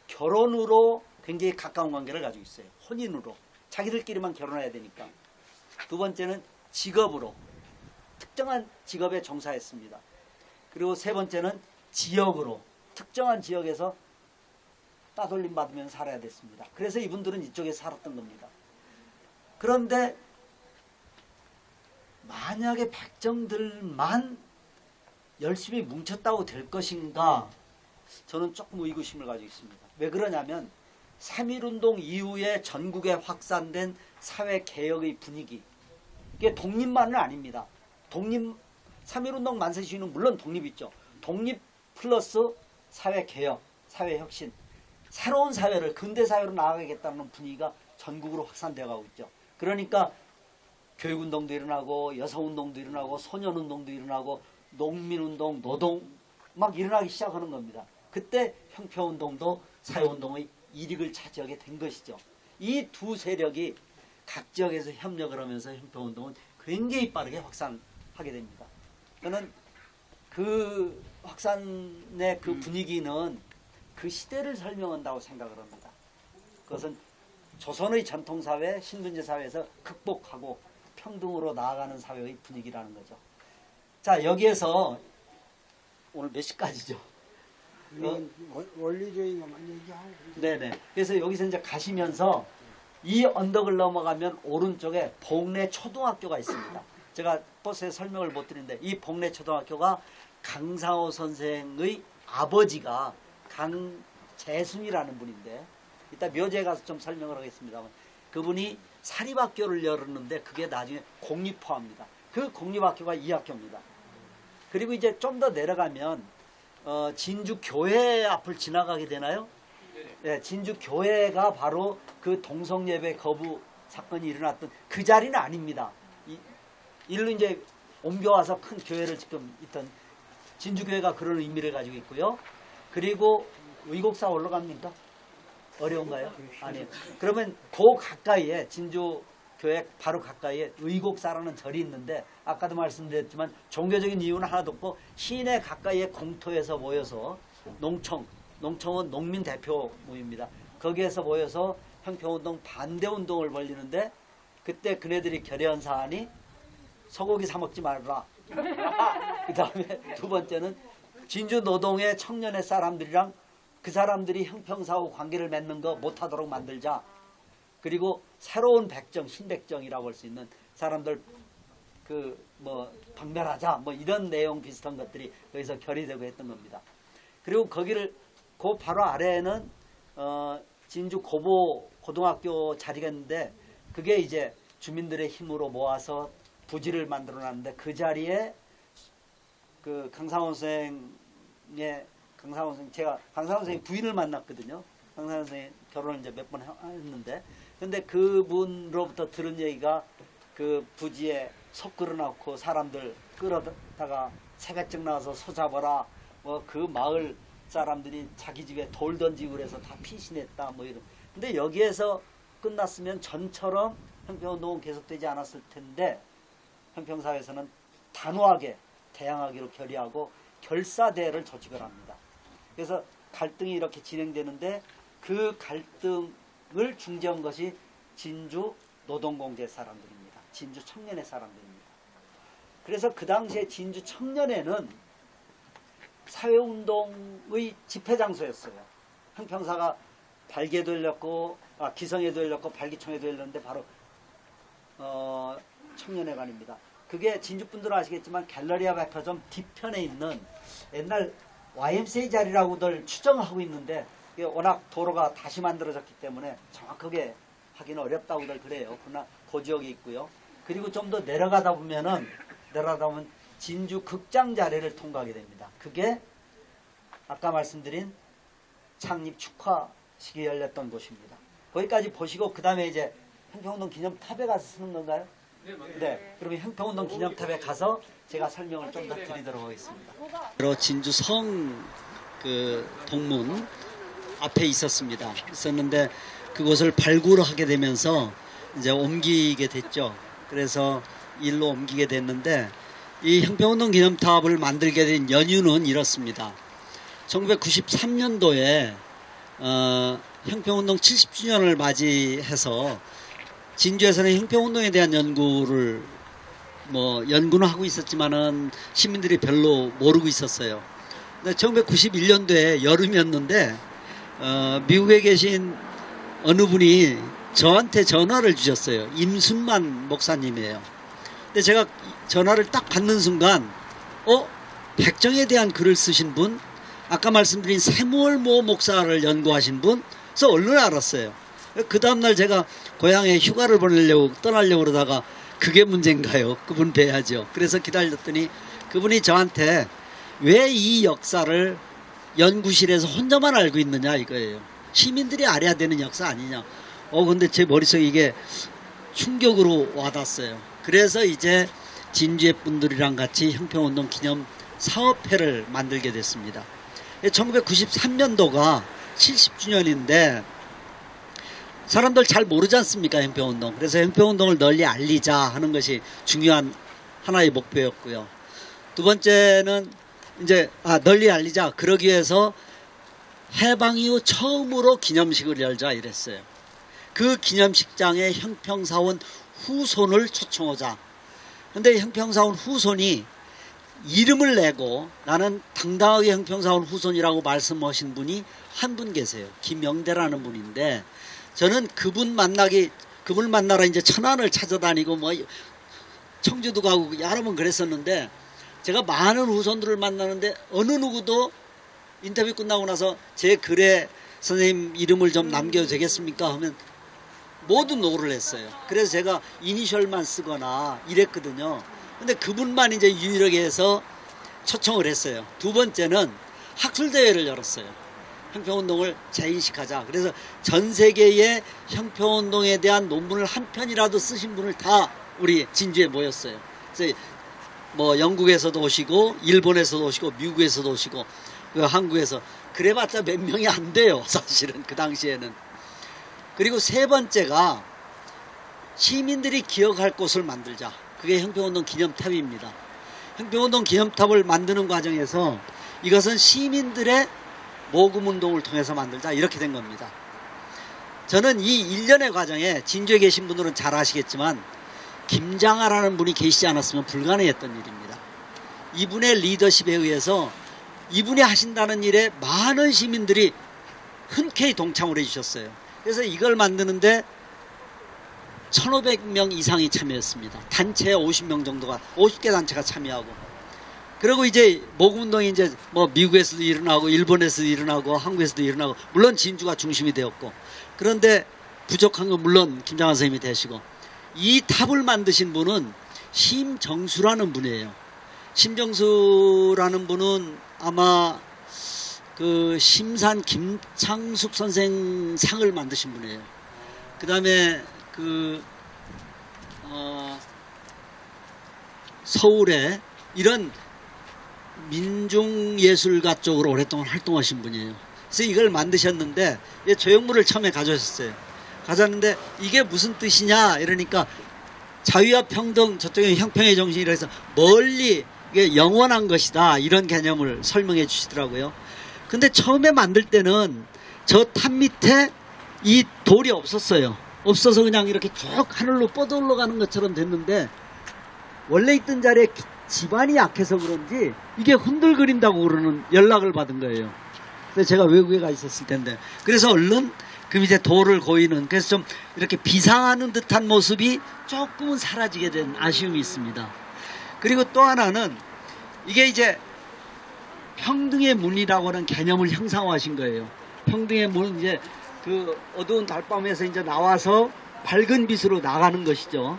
결혼으로 굉장히 가까운 관계를 가지고 있어요. 혼인으로. 자기들끼리만 결혼해야 되니까. 두 번째는 직업으로. 특정한 직업에 종사했습니다. 그리고 세 번째는 지역으로. 특정한 지역에서 따돌림 받으면 살아야 됐습니다. 그래서 이분들은 이쪽에 살았던 겁니다. 그런데 만약에 백정들만 열심히 뭉쳤다고 될 것인가 저는 조금 의구심을 가지고 있습니다. 왜 그러냐면 3.1운동 이후에 전국에 확산된 사회개혁의 분위기 이게 독립만은 아닙니다. 3.1운동 만세 시위는 물론 독립 있죠. 독립 플러스 사회개혁, 사회혁신 새로운 사회를 근대사회로 나아가겠다는 분위기가 전국으로 확산되어 가고 있죠. 그러니까 교육운동도 일어나고 여성운동도 일어나고 소년운동도 일어나고 농민운동, 노동 막 일어나기 시작하는 겁니다. 그때 형평운동도 사회운동의 일익을 차지하게 된 것이죠. 이 두 세력이 각 지역에서 협력을 하면서 형평운동은 굉장히 빠르게 확산하게 됩니다. 저는 그 확산의 그 분위기는 그 시대를 설명한다고 생각을 합니다. 그것은 조선의 전통사회, 신분제 사회에서 극복하고 평등으로 나아가는 사회의 분위기라는 거죠. 자, 여기에서 오늘 몇 시까지죠? 원리주의만 얘기하고. 네네. 그래서 여기서 이제 가시면서 이 언덕을 넘어가면 오른쪽에 복례 초등학교가 있습니다. 제가 버스에 설명을 못 드리는데 이 복례 초등학교가 강상호 선생의 아버지가 강재순이라는 분인데 이따 묘지에 가서 좀 설명을 하겠습니다만 그분이 사립학교를 열었는데 그게 나중에 공립화합니다. 그 공립학교가 이 학교입니다. 그리고 이제 좀 더 내려가면 진주 교회 앞을 지나가게 되나요? 네, 진주 교회가 바로 그 동성예배 거부 사건이 일어났던 그 자리는 아닙니다. 일로 이제 옮겨와서 큰 교회를 지금 있던 진주 교회가 그런 의미를 가지고 있고요. 그리고 의곡사 올라갑니까? 어려운가요? 아니요. 그러면 그 가까이에 진주 교회 바로 가까이에 의곡사라는 절이 있는데 아까도 말씀드렸지만 종교적인 이유는 하나도 없고 시내 가까이에 공터에서 모여서 농청은 농민 대표 모임입니다. 거기에서 모여서 형평운동 반대운동을 벌리는데 그때 그네들이 결의한 사안이 소고기 사 먹지 말라. 그 다음에 두 번째는 진주 노동의 청년의 사람들이랑 그 사람들이 형평사하고 관계를 맺는 거 못하도록 만들자. 그리고 새로운 백정, 신백정이라고 할 수 있는 사람들 박멸하자. 이런 내용 비슷한 것들이 거기서 결의되고 했던 겁니다. 그리고 거기를 그 바로 아래에는 진주 고보 고등학교 자리가 있는데 그게 이제 주민들의 힘으로 모아서 부지를 만들어 놨는데 그 자리에 그 강상원 선생의 제가 강상원 선생 부인을 만났거든요. 강상원 선생이 결혼을 이제 몇 번 했는데 근데 그분으로부터 들은 얘기가 그 부지에 속 끌어놓고 사람들 끌어다가 새벽쯤 나와서 소 잡아라 뭐 그 마을 사람들이 자기 집에 돌 던지고 그래서 다 피신했다 뭐 이런. 근데 여기에서 끝났으면 전처럼 형평운동은 계속되지 않았을 텐데 형평사회에서는 단호하게 대항하기로 결의하고 결사대회를 조직을 합니다. 그래서 갈등이 이렇게 진행되는데 그 갈등을 중재한 것이 진주 노동공제 사람들입니다. 진주 청년의 사람들입니다. 그래서 그 당시에 진주 청년회는 사회운동의 집회장소였어요. 형평사가 발기에도 열렸고 기성에도 열렸고 발기총회도 열렸는데 바로 청년회관입니다. 그게 진주분들은 아시겠지만 갤러리아 백화점 뒤편에 있는 옛날 YMCA 자리라고들 추정하고 있는데 이게 워낙 도로가 다시 만들어졌기 때문에 정확하게 하기는 어렵다고들 그래요. 그러나 그 지역에 있고요. 그리고 좀 더 내려가다 보면 진주 극장 자리를 통과하게 됩니다. 그게 아까 말씀드린 창립 축하식이 열렸던 곳입니다. 거기까지 보시고 그 다음에 이제 형평운동 기념탑에 가서 쓰는 건가요? 네. 그러면 형평운동 기념탑에 가서 제가 설명을 좀 더 드리도록 하겠습니다. 바로 진주 성 그 동문 앞에 있었는데 그곳을 발굴하게 되면서 이제 옮기게 됐죠. 그래서 일로 옮기게 됐는데 이 형평운동 기념탑을 만들게 된 연유는 이렇습니다. 1993년도에 형평운동 70주년을 맞이해서 진주에서는 형평운동에 대한 연구는 하고 있었지만은 시민들이 별로 모르고 있었어요. 근데 1991년도에 여름이었는데 미국에 계신 어느 분이 저한테 전화를 주셨어요. 임순만 목사님이에요. 근데 제가 전화를 딱 받는 순간 백정에 대한 글을 쓰신 분, 아까 말씀드린 세무얼모 목사를 연구하신 분, 그래서 얼른 알았어요. 그 다음날 제가 고향에 휴가를 떠나려고 그러다가 그게 문제인가요? 그분 뵈야죠. 그래서 기다렸더니 그분이 저한테 왜 이 역사를 연구실에서 혼자만 알고 있느냐 이거예요. 시민들이 알아야 되는 역사 아니냐. 근데 제 머릿속에 이게 충격으로 와닿았어요. 그래서 이제 진주의 분들이랑 같이 형평운동 기념 사업회를 만들게 됐습니다. 1993년도가 70주년인데 사람들 잘 모르지 않습니까? 형평운동. 그래서 형평운동을 널리 알리자 하는 것이 중요한 하나의 목표였고요. 두 번째는 이제 널리 알리자. 그러기 위해서 해방 이후 처음으로 기념식을 열자 이랬어요. 그 기념식장에 형평사원 후손을 초청하자. 근데 형평사원 후손이 이름을 내고 나는 당당하게 형평사원 후손이라고 말씀하신 분이 한 분 계세요. 김영대라는 분인데 저는 그분 만나러 이제 천안을 찾아다니고 청주도 가고 여러 번 그랬었는데 제가 많은 후손들을 만나는데 어느 누구도 인터뷰 끝나고 나서 제 글에 선생님 이름을 좀 남겨도 되겠습니까? 하면 모두 노를 했어요. 그래서 제가 이니셜만 쓰거나 이랬거든요. 근데 그분만 이제 유일하게 해서 초청을 했어요. 두 번째는 학술대회를 열었어요. 형평운동을 재인식하자. 그래서 전 세계의 형평운동에 대한 논문을 한 편이라도 쓰신 분을 다 우리 진주에 모였어요. 그래서 영국에서도 오시고 일본에서도 오시고 미국에서도 오시고 한국에서 그래봤자 몇 명이 안 돼요. 사실은 그 당시에는. 그리고 세 번째가 시민들이 기억할 곳을 만들자. 그게 형평운동 기념탑입니다. 형평운동 기념탑을 만드는 과정에서 이것은 시민들의 모금운동을 통해서 만들자 이렇게 된 겁니다. 저는 이 일련의 과정에 진주에 계신 분들은 잘 아시겠지만 김장하라는 분이 계시지 않았으면 불가능했던 일입니다. 이분의 리더십에 의해서 이분이 하신다는 일에 많은 시민들이 흔쾌히 동참을 해주셨어요. 그래서 이걸 만드는데 1,500명 이상이 참여했습니다. 단체 50명 정도가 50개 단체가 참여하고 그리고 이제 모금운동이 이제 미국에서도 일어나고 일본에서도 일어나고 한국에서도 일어나고 물론 진주가 중심이 되었고 그런데 부족한 건 물론 김장한 선생님이 되시고 이 탑을 만드신 분은 심정수라는 분이에요. 심정수라는 분은 아마 그 심산 김창숙 선생 상을 만드신 분이에요. 그 다음에 서울에 이런 민중예술가 쪽으로 오랫동안 활동하신 분이에요. 그래서 이걸 만드셨는데 조형물을 처음에 가져오셨어요. 가져왔는데 이게 무슨 뜻이냐 이러니까 자유와 평등, 저쪽에 형평의 정신이라 해서 멀리 이게 영원한 것이다 이런 개념을 설명해 주시더라고요. 근데 처음에 만들 때는 저 탑 밑에 이 돌이 없었어요. 없어서 그냥 이렇게 쭉 하늘로 뻗어 올라가는 것처럼 됐는데 원래 있던 자리에 지반이 약해서 그런지 이게 흔들거린다고 그러는 연락을 받은 거예요. 그래서 제가 외국에 가 있었을 텐데 그래서 얼른 그 밑에 돌을 고이는, 그래서 좀 이렇게 비상하는 듯한 모습이 조금은 사라지게 된 아쉬움이 있습니다. 그리고 또 하나는 이게 이제 평등의 문이라고 하는 개념을 형상화하신 거예요. 평등의 문은 이제 그 어두운 달밤에서 이제 나와서 밝은 빛으로 나가는 것이죠.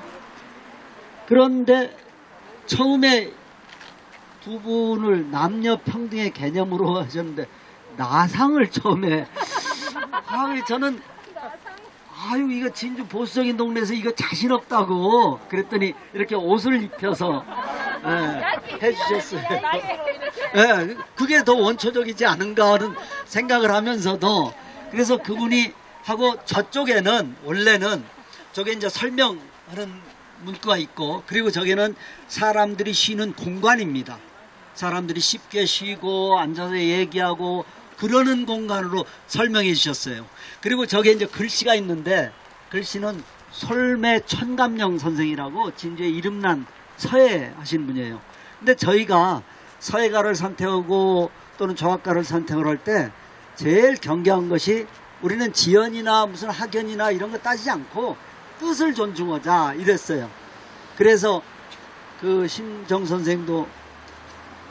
그런데 처음에 두 분을 남녀 평등의 개념으로 하셨는데 나상을 처음에 저는 이거 진주 보수적인 동네에서 이거 자신 없다고 그랬더니 이렇게 옷을 입혀서 해주셨어요. 그게 더 원초적이지 않은가 하는 생각을 하면서도, 그래서 그분이 하고 저쪽에는 원래는 저게 이제 설명하는 문구가 있고, 그리고 저기는 사람들이 쉬는 공간입니다. 사람들이 쉽게 쉬고 앉아서 얘기하고 그러는 공간으로 설명해 주셨어요. 그리고 저게 이제 글씨가 있는데, 글씨는 솔매 천감령 선생이라고 진주에 이름난 서예 하신 분이에요. 근데 저희가 서예가를 선택하고 또는 조합가를 선택을 할 때 제일 경계한 것이, 우리는 지연이나 무슨 학연이나 이런 거 따지지 않고 뜻을 존중하자 이랬어요. 그래서 그 심정 선생도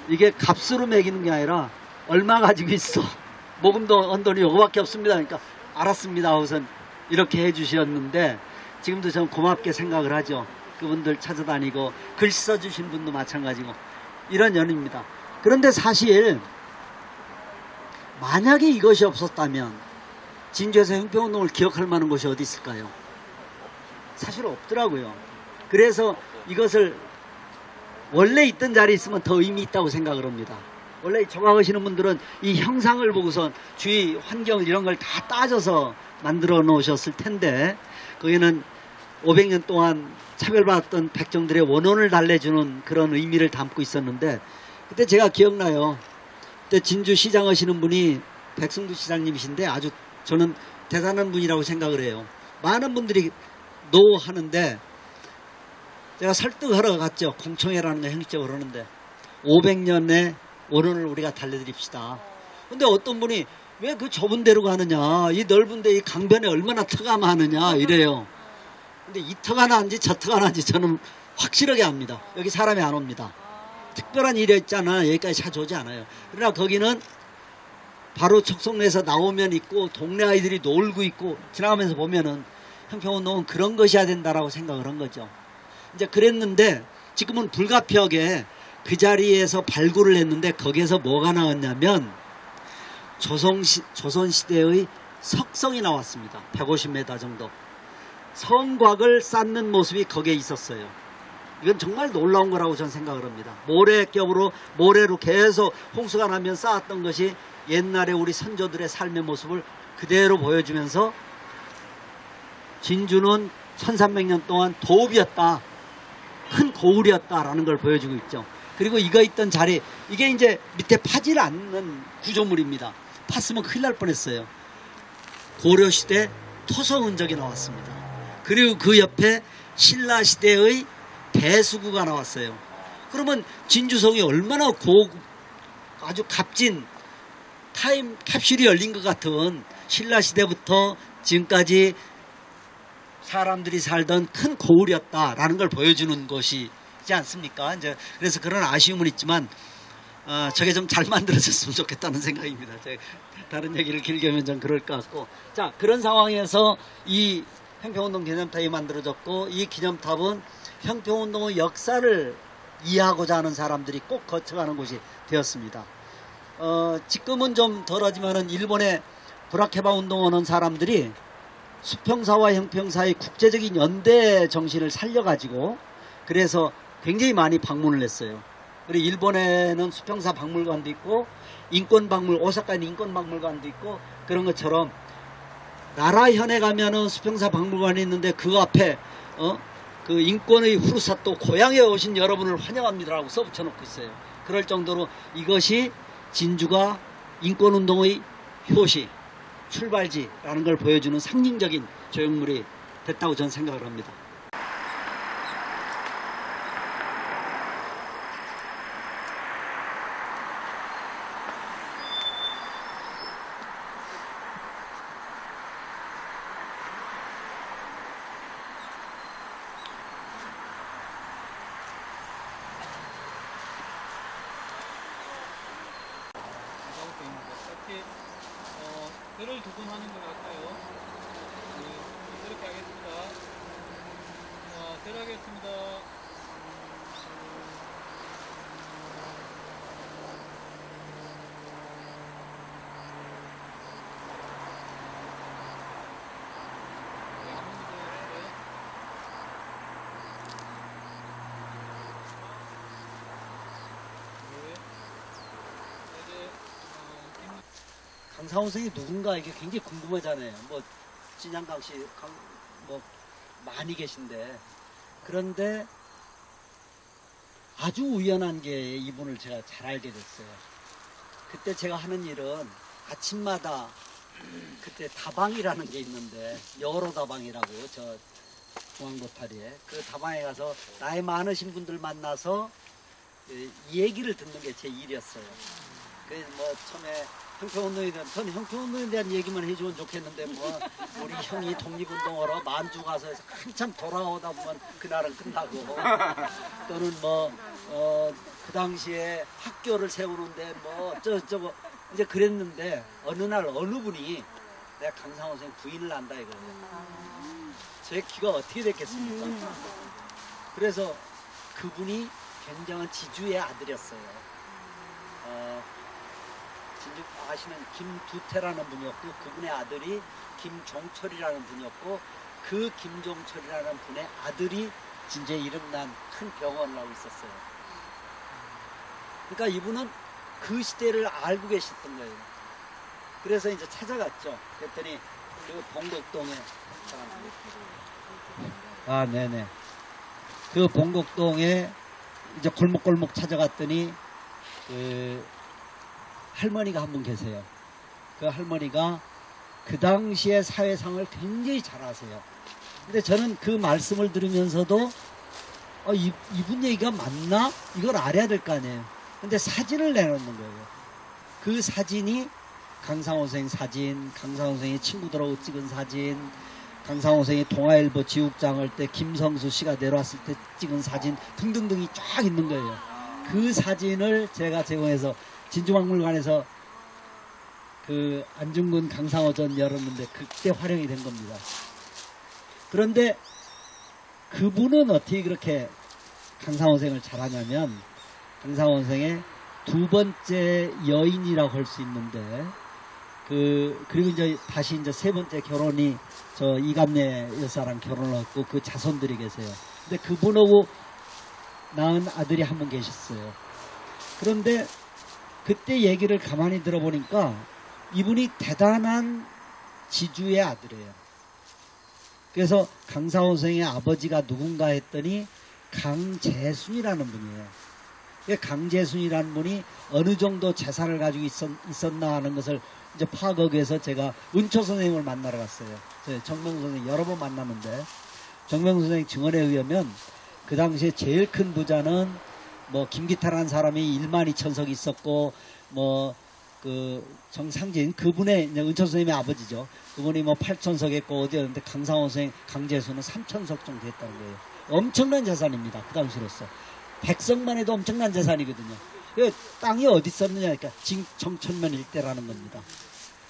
이게 값으로 매기는 게 아니라 얼마 가지고 있어, 모금도 언돈이 요거밖에 없습니다. 그러니까 알았습니다 우선 이렇게 해주셨는데, 지금도 저는 고맙게 생각을 하죠. 그분들 찾아다니고 글씨 써주신 분도 마찬가지고 이런 연입니다. 그런데 사실 만약에 이것이 없었다면 진주에서 형평운동을 기억할 만한 곳이 어디 있을까요? 사실 없더라고요. 그래서 이것을 원래 있던 자리에 있으면 더 의미 있다고 생각을 합니다. 원래 조각하시는 분들은 이 형상을 보고서 주위 환경을 이런 걸 다 따져서 만들어 놓으셨을 텐데, 거기는 500년 동안 차별받았던 백정들의 원혼을 달래주는 그런 의미를 담고 있었는데, 그때 제가 기억나요. 그때 진주시장 하시는 분이 백승두 시장님이신데 아주 저는 대단한 분이라고 생각을 해요. 많은 분들이 노 하는데 제가 설득하러 갔죠. 공청회라는 거 형식적으로 하는데 500년의 원혼을 우리가 달래드립시다. 근데 어떤 분이 왜 그 좁은 데로 가느냐, 이 넓은 데 이 강변에 얼마나 터가 많으냐 이래요. 근데 이 터가 난지 저 터가 난지 저는 확실하게 압니다. 여기 사람이 안 옵니다. 특별한 일이 있잖아 여기까지 자주 오지 않아요. 그러나 거기는 바로 척송에서 나오면 있고 동네 아이들이 놀고 있고, 지나가면서 보면은 형평운동은 그런 것이어야 된다라고 생각을 한 거죠. 이제 그랬는데 지금은 불가피하게 그 자리에서 발굴을 했는데, 거기에서 뭐가 나왔냐면 조선시대의 석성이 나왔습니다. 150m 정도. 성곽을 쌓는 모습이 거기에 있었어요. 이건 정말 놀라운 거라고 저는 생각을 합니다. 모래로 계속 홍수가 나면 쌓았던 것이 옛날에 우리 선조들의 삶의 모습을 그대로 보여주면서 진주는 1300년 동안 도읍이었다, 큰 고을이었다라는 걸 보여주고 있죠. 그리고 이거 있던 자리, 이게 이제 밑에 파질 않는 구조물입니다. 팠으면 큰일 날 뻔했어요. 고려시대 토성 흔적이 나왔습니다. 그리고 그 옆에 신라시대의 대수구가 나왔어요. 그러면 진주성이 얼마나 아주 값진 타임 캡슐이 열린 것 같은 신라시대부터 지금까지 사람들이 살던 큰 고을이었다라는 걸 보여주는 것이지 않습니까? 이제 그래서 그런 아쉬움은 있지만 저게 좀 잘 만들어졌으면 좋겠다는 생각입니다. 제가 다른 얘기를 길게 하면 좀 그럴 것 같고, 자, 그런 상황에서 이 형평운동 기념탑이 만들어졌고, 이 기념탑은 형평운동의 역사를 이해하고자 하는 사람들이 꼭 거쳐가는 곳이 되었습니다. 지금은 좀 덜하지만은 일본의 브라케바 운동하는 사람들이 수평사와 형평사의 국제적인 연대 정신을 살려가지고 그래서 굉장히 많이 방문을 했어요. 그리고 일본에는 수평사 박물관도 있고 오사카에는 인권박물관도 있고 그런 것처럼 나라현에 가면은 수평사 박물관이 있는데 그 앞에 그 인권의 후르사또 고향에 오신 여러분을 환영합니다라고 써붙여 놓고 있어요. 그럴 정도로 이것이 진주가 인권운동의 효시, 출발지라는 걸 보여주는 상징적인 조형물이 됐다고 저는 생각을 합니다. 배를 두고 하는 것 같아요. 그렇게 하겠습니다. 배를 하겠습니다. 강상호 선생이 누군가 이게 굉장히 궁금하잖아요. 뭐 진양강 씨 뭐 많이 계신데 그런데 아주 우연한 게 이분을 제가 잘 알게 됐어요. 그때 제가 하는 일은 아침마다 그때 다방이라는 게 있는데 여로 다방이라고 저 중앙보타리에 그 다방에 가서 나이 많으신 분들 만나서 이 얘기를 듣는 게 제 일이었어요. 그래서 뭐 처음에 형평운동에 대한 저는 형평운동에 대한 얘기만 해주면 좋겠는데 뭐 우리 형이 독립운동하러 만주 가서 한참 돌아오다 보면 그날은 끝나고 또는 뭐 그 당시에 학교를 세우는데 뭐 어쩌고 이제 그랬는데 어느 날 어느 분이 내가 강상호 선생 부인을 안다 이거예요. 제 귀가 어떻게 됐겠습니까? 그래서 그분이 굉장한 지주의 아들이었어요. 진주 아시는 김두태라는 분이었고 그분의 아들이 김종철이라는 분이었고 그 김종철이라는 분의 아들이 진주에 이름난 큰 병원을 하고 있었어요. 그러니까 이분은 그 시대를 알고 계셨던 거예요. 그래서 이제 찾아갔죠. 그랬더니 그 봉곡동에 네네 그 봉곡동에 이제 골목골목 찾아갔더니 그 할머니가 한 분 계세요. 그 할머니가 그 당시의 사회상을 굉장히 잘 아세요. 근데 저는 그 말씀을 들으면서도 이분 얘기가 맞나? 이걸 알아야 될 거 아니에요. 근데 사진을 내놓는 거예요. 그 사진이 강상호 선생 사진, 강상호 선생이 친구들하고 찍은 사진, 강상호 선생이 동아일보 지국장 할 때 김성수 씨가 내려왔을 때 찍은 사진 등등등이 쫙 있는 거예요. 그 사진을 제가 제공해서 진주박물관에서 그 안중근 강상호전 열었는데 그때 활용이 된 겁니다. 그런데 그분은 어떻게 그렇게 강상호 선생을 잘하냐면 강상호 선생의 두 번째 여인이라고 할 수 있는데 그리고 이제 다시 이제 세 번째 결혼이 저 이감래 여사랑 결혼을 했고 그 자손들이 계세요. 근데 그분하고 낳은 아들이 한 분 계셨어요. 그런데 그때 얘기를 가만히 들어보니까 이분이 대단한 지주의 아들이에요. 그래서 강상호 선생의 아버지가 누군가 했더니 강재순이라는 분이에요. 강재순이라는 분이 어느 정도 재산을 가지고 있었나 하는 것을 이제 파악하기 위해서 제가 은초 선생님을 만나러 갔어요. 정명 선생 여러 번 만났는데 정명 선생 증언에 의하면 그 당시에 제일 큰 부자는 뭐 김기태라는 사람이 1만 2천석 있었고 뭐 그 정상진 그분의 이제 은초 선생님의 아버지죠. 그분이 뭐 8천석 했고 어디였는데 강상호 선생 강재수는 3천석 정도 했다는 거예요. 엄청난 재산입니다. 그 당시로서. 백석만 해도 엄청난 재산이거든요. 땅이 어디 있었느냐 그러니까 정천면 일대라는 겁니다.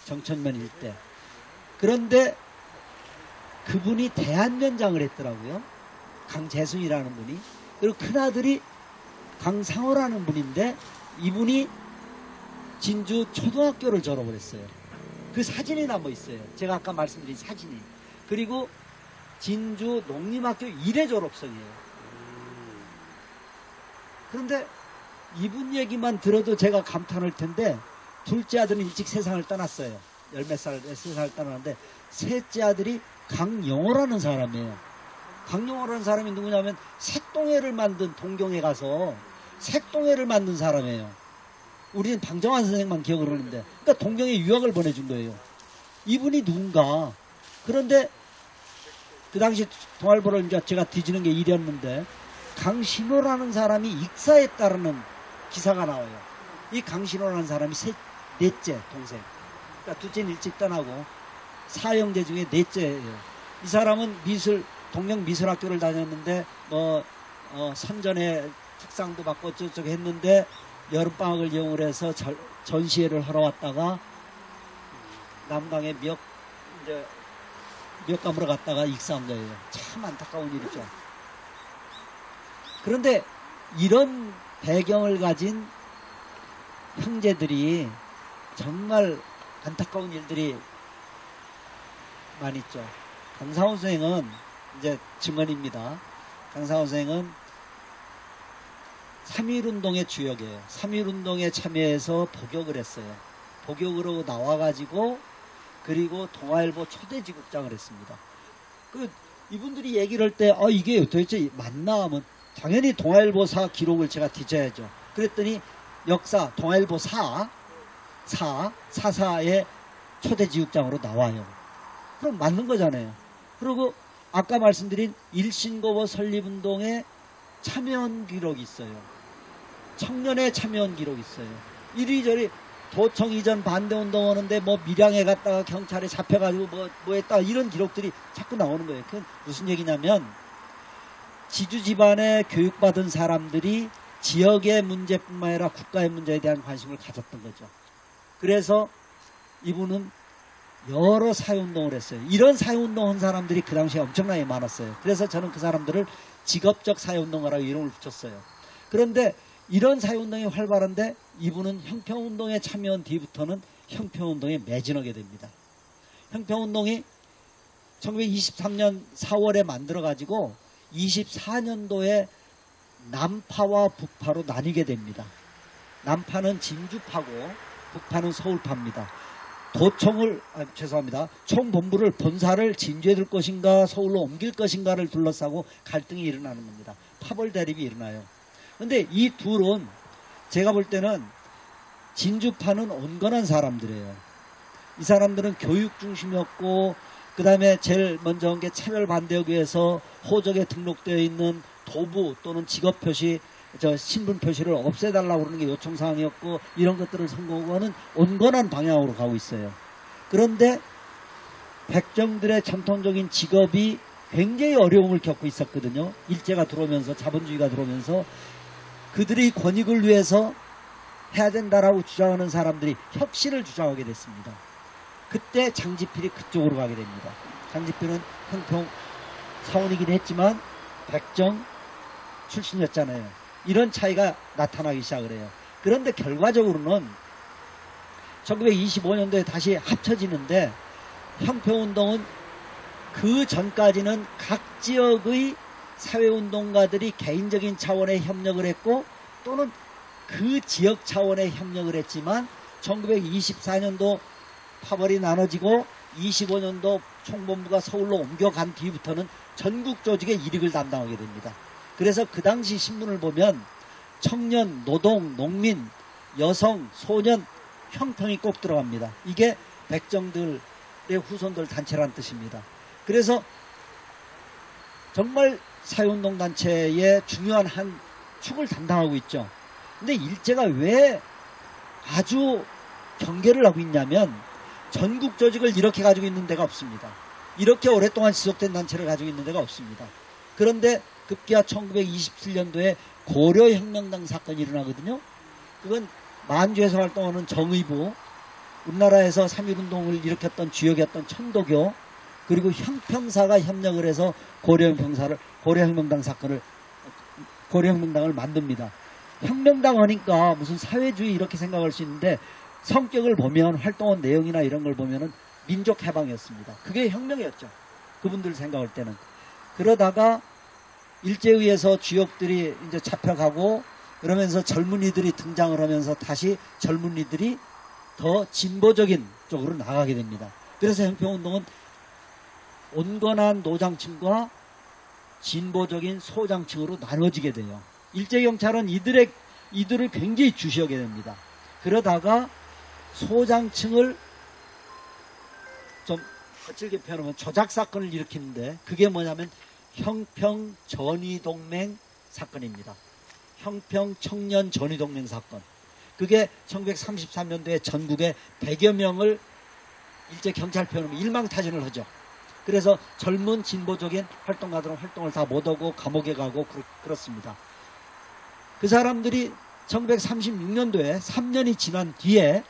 정천면 일대. 그런데 그분이 대한면장을 했더라고요. 강재순이라는 분이. 그리고 큰아들이 강상호라는 분인데 이분이 진주 초등학교를 졸업을 했어요. 그 사진이 남아 있어요. 제가 아까 말씀드린 사진이. 그리고 진주 농림학교 1회 졸업생이에요. 그런데 이분 얘기만 들어도 제가 감탄할 텐데 둘째 아들은 일찍 세상을 떠났어요. 열몇 살 세상을 떠났는데 셋째 아들이 강영호라는 사람이에요. 강영호라는 사람이 누구냐면 색동해를 만든 동경에 가서 색동해를 만든 사람이에요. 우리는 방정환 선생만 기억을 하는데 그러니까 동경에 유학을 보내준 거예요. 이분이 누군가. 그런데 그 당시 동아일보를 이제 제가 뒤지는 게 일이었는데 강신호라는 사람이 익사했다라는 기사가 나와요. 이 강신호라는 사람이 넷째 동생. 그러니까 둘째는 일찍 떠나고 사형제 중에 넷째예요. 이 사람은 동경 미술학교를 다녔는데 선전에 특상도 받고 어쩌고 했는데 여름방학을 이용을 해서 전시회를 하러 왔다가 남강에 미역감으로 갔다가 익사한 거예요. 참 안타까운 일이죠. 그런데 이런 배경을 가진 형제들이 정말 안타까운 일들이 많이 있죠. 강상훈 선생은 이제 증언입니다. 강상훈 선생은 3.1운동의 주역이에요. 3.1운동에 참여해서 복역을 했어요. 복역으로 나와가지고 그리고 동아일보 초대지국장을 했습니다. 이분들이 얘기를 할 때 이게 도대체 맞나 하면 당연히 동아일보사 기록을 제가 뒤져야죠. 그랬더니 역사 동아일보 사사의 초대지국장으로 나와요. 그럼 맞는 거잖아요. 그리고 아까 말씀드린 일신고보 설립운동에 참여한 기록이 있어요. 청년에 참여한 기록이 있어요. 이리저리 도청 이전 반대운동 하는데 밀양에 갔다가 경찰에 잡혀가지고 뭐 했다가 이런 기록들이 자꾸 나오는 거예요. 그건 무슨 얘기냐면 지주 집안에 교육받은 사람들이 지역의 문제뿐만 아니라 국가의 문제에 대한 관심을 가졌던 거죠. 그래서 이분은 여러 사회운동을 했어요. 이런 사회운동 한 사람들이 그 당시에 엄청나게 많았어요. 그래서 저는 그 사람들을 직업적 사회운동가라고 이름을 붙였어요. 그런데 이런 사회운동이 활발한데 이분은 형평운동에 참여한 뒤부터는 형평운동에 매진하게 됩니다. 형평운동이 1923년 4월에 만들어가지고 24년도에 남파와 북파로 나뉘게 됩니다. 남파는 진주파고 북파는 서울파입니다. 총본부를 본사를 진주에 둘 것인가 서울로 옮길 것인가를 둘러싸고 갈등이 일어나는 겁니다. 파벌 대립이 일어나요. 근데 이 둘은 제가 볼 때는 진주파는 온건한 사람들이에요. 이 사람들은 교육 중심이었고 그 다음에 제일 먼저 한 게 차별반대하기 위해서 호적에 등록되어 있는 도부 또는 직업표시 신분 표시를 없애달라고 그러는 게 요청사항이었고 이런 것들을 성공하는 온건한 방향으로 가고 있어요. 그런데 백정들의 전통적인 직업이 굉장히 어려움을 겪고 있었거든요. 일제가 들어오면서 자본주의가 들어오면서 그들의 권익을 위해서 해야 된다라고 주장하는 사람들이 혁신을 주장하게 됐습니다. 그때 장지필이 그쪽으로 가게 됩니다. 장지필은 형평 사원이긴 했지만 백정 출신이었잖아요. 이런 차이가 나타나기 시작을 해요. 그런데 결과적으로는 1925년도에 다시 합쳐지는데 형평운동은 그 전까지는 각 지역의 사회운동가들이 개인적인 차원의 협력을 했고 또는 그 지역 차원의 협력을 했지만 1924년도 파벌이 나눠지고 25년도 총본부가 서울로 옮겨간 뒤부터는 전국 조직의 이익을 담당하게 됩니다. 그래서 그 당시 신문을 보면 청년, 노동, 농민, 여성, 소년, 형평이 꼭 들어갑니다. 이게 백정들의 후손들 단체란 뜻입니다. 그래서 정말 사회운동 단체의 중요한 한 축을 담당하고 있죠. 근데 일제가 왜 아주 경계를 하고 있냐면 전국 조직을 이렇게 가지고 있는 데가 없습니다. 이렇게 오랫동안 지속된 단체를 가지고 있는 데가 없습니다. 그런데 급기야 1927년도에 고려혁명당 사건이 일어나거든요. 그건 만주에서 활동하는 정의부, 우리나라에서 3.1운동을 일으켰던 주역이었던 천도교, 그리고 형평사가 협력을 해서 고려혁명당을 만듭니다. 혁명당 하니까 무슨 사회주의 이렇게 생각할 수 있는데 성격을 보면 활동한 내용이나 이런 걸 보면은 민족 해방이었습니다. 그게 혁명이었죠. 그분들 생각할 때는. 그러다가 일제에 의해서 주역들이 이제 잡혀가고 그러면서 젊은이들이 등장을 하면서 다시 젊은이들이 더 진보적인 쪽으로 나가게 됩니다. 그래서 형평운동은 온건한 노장층과 진보적인 소장층으로 나눠지게 돼요. 일제경찰은 이들을 굉장히 주시하게 됩니다. 그러다가 소장층을 좀 거칠게 표현하면 조작사건을 일으키는데 그게 뭐냐면 형평전의동맹 사건입니다. 형평청년전의동맹 사건. 그게 1933년도에 전국에 100여 명을 일제경찰편으로 일망타진을 하죠. 그래서 젊은 진보적인 활동가들은 활동을 다 못하고 감옥에 가고 그렇습니다. 그 사람들이 1936년도에 3년이 지난 뒤에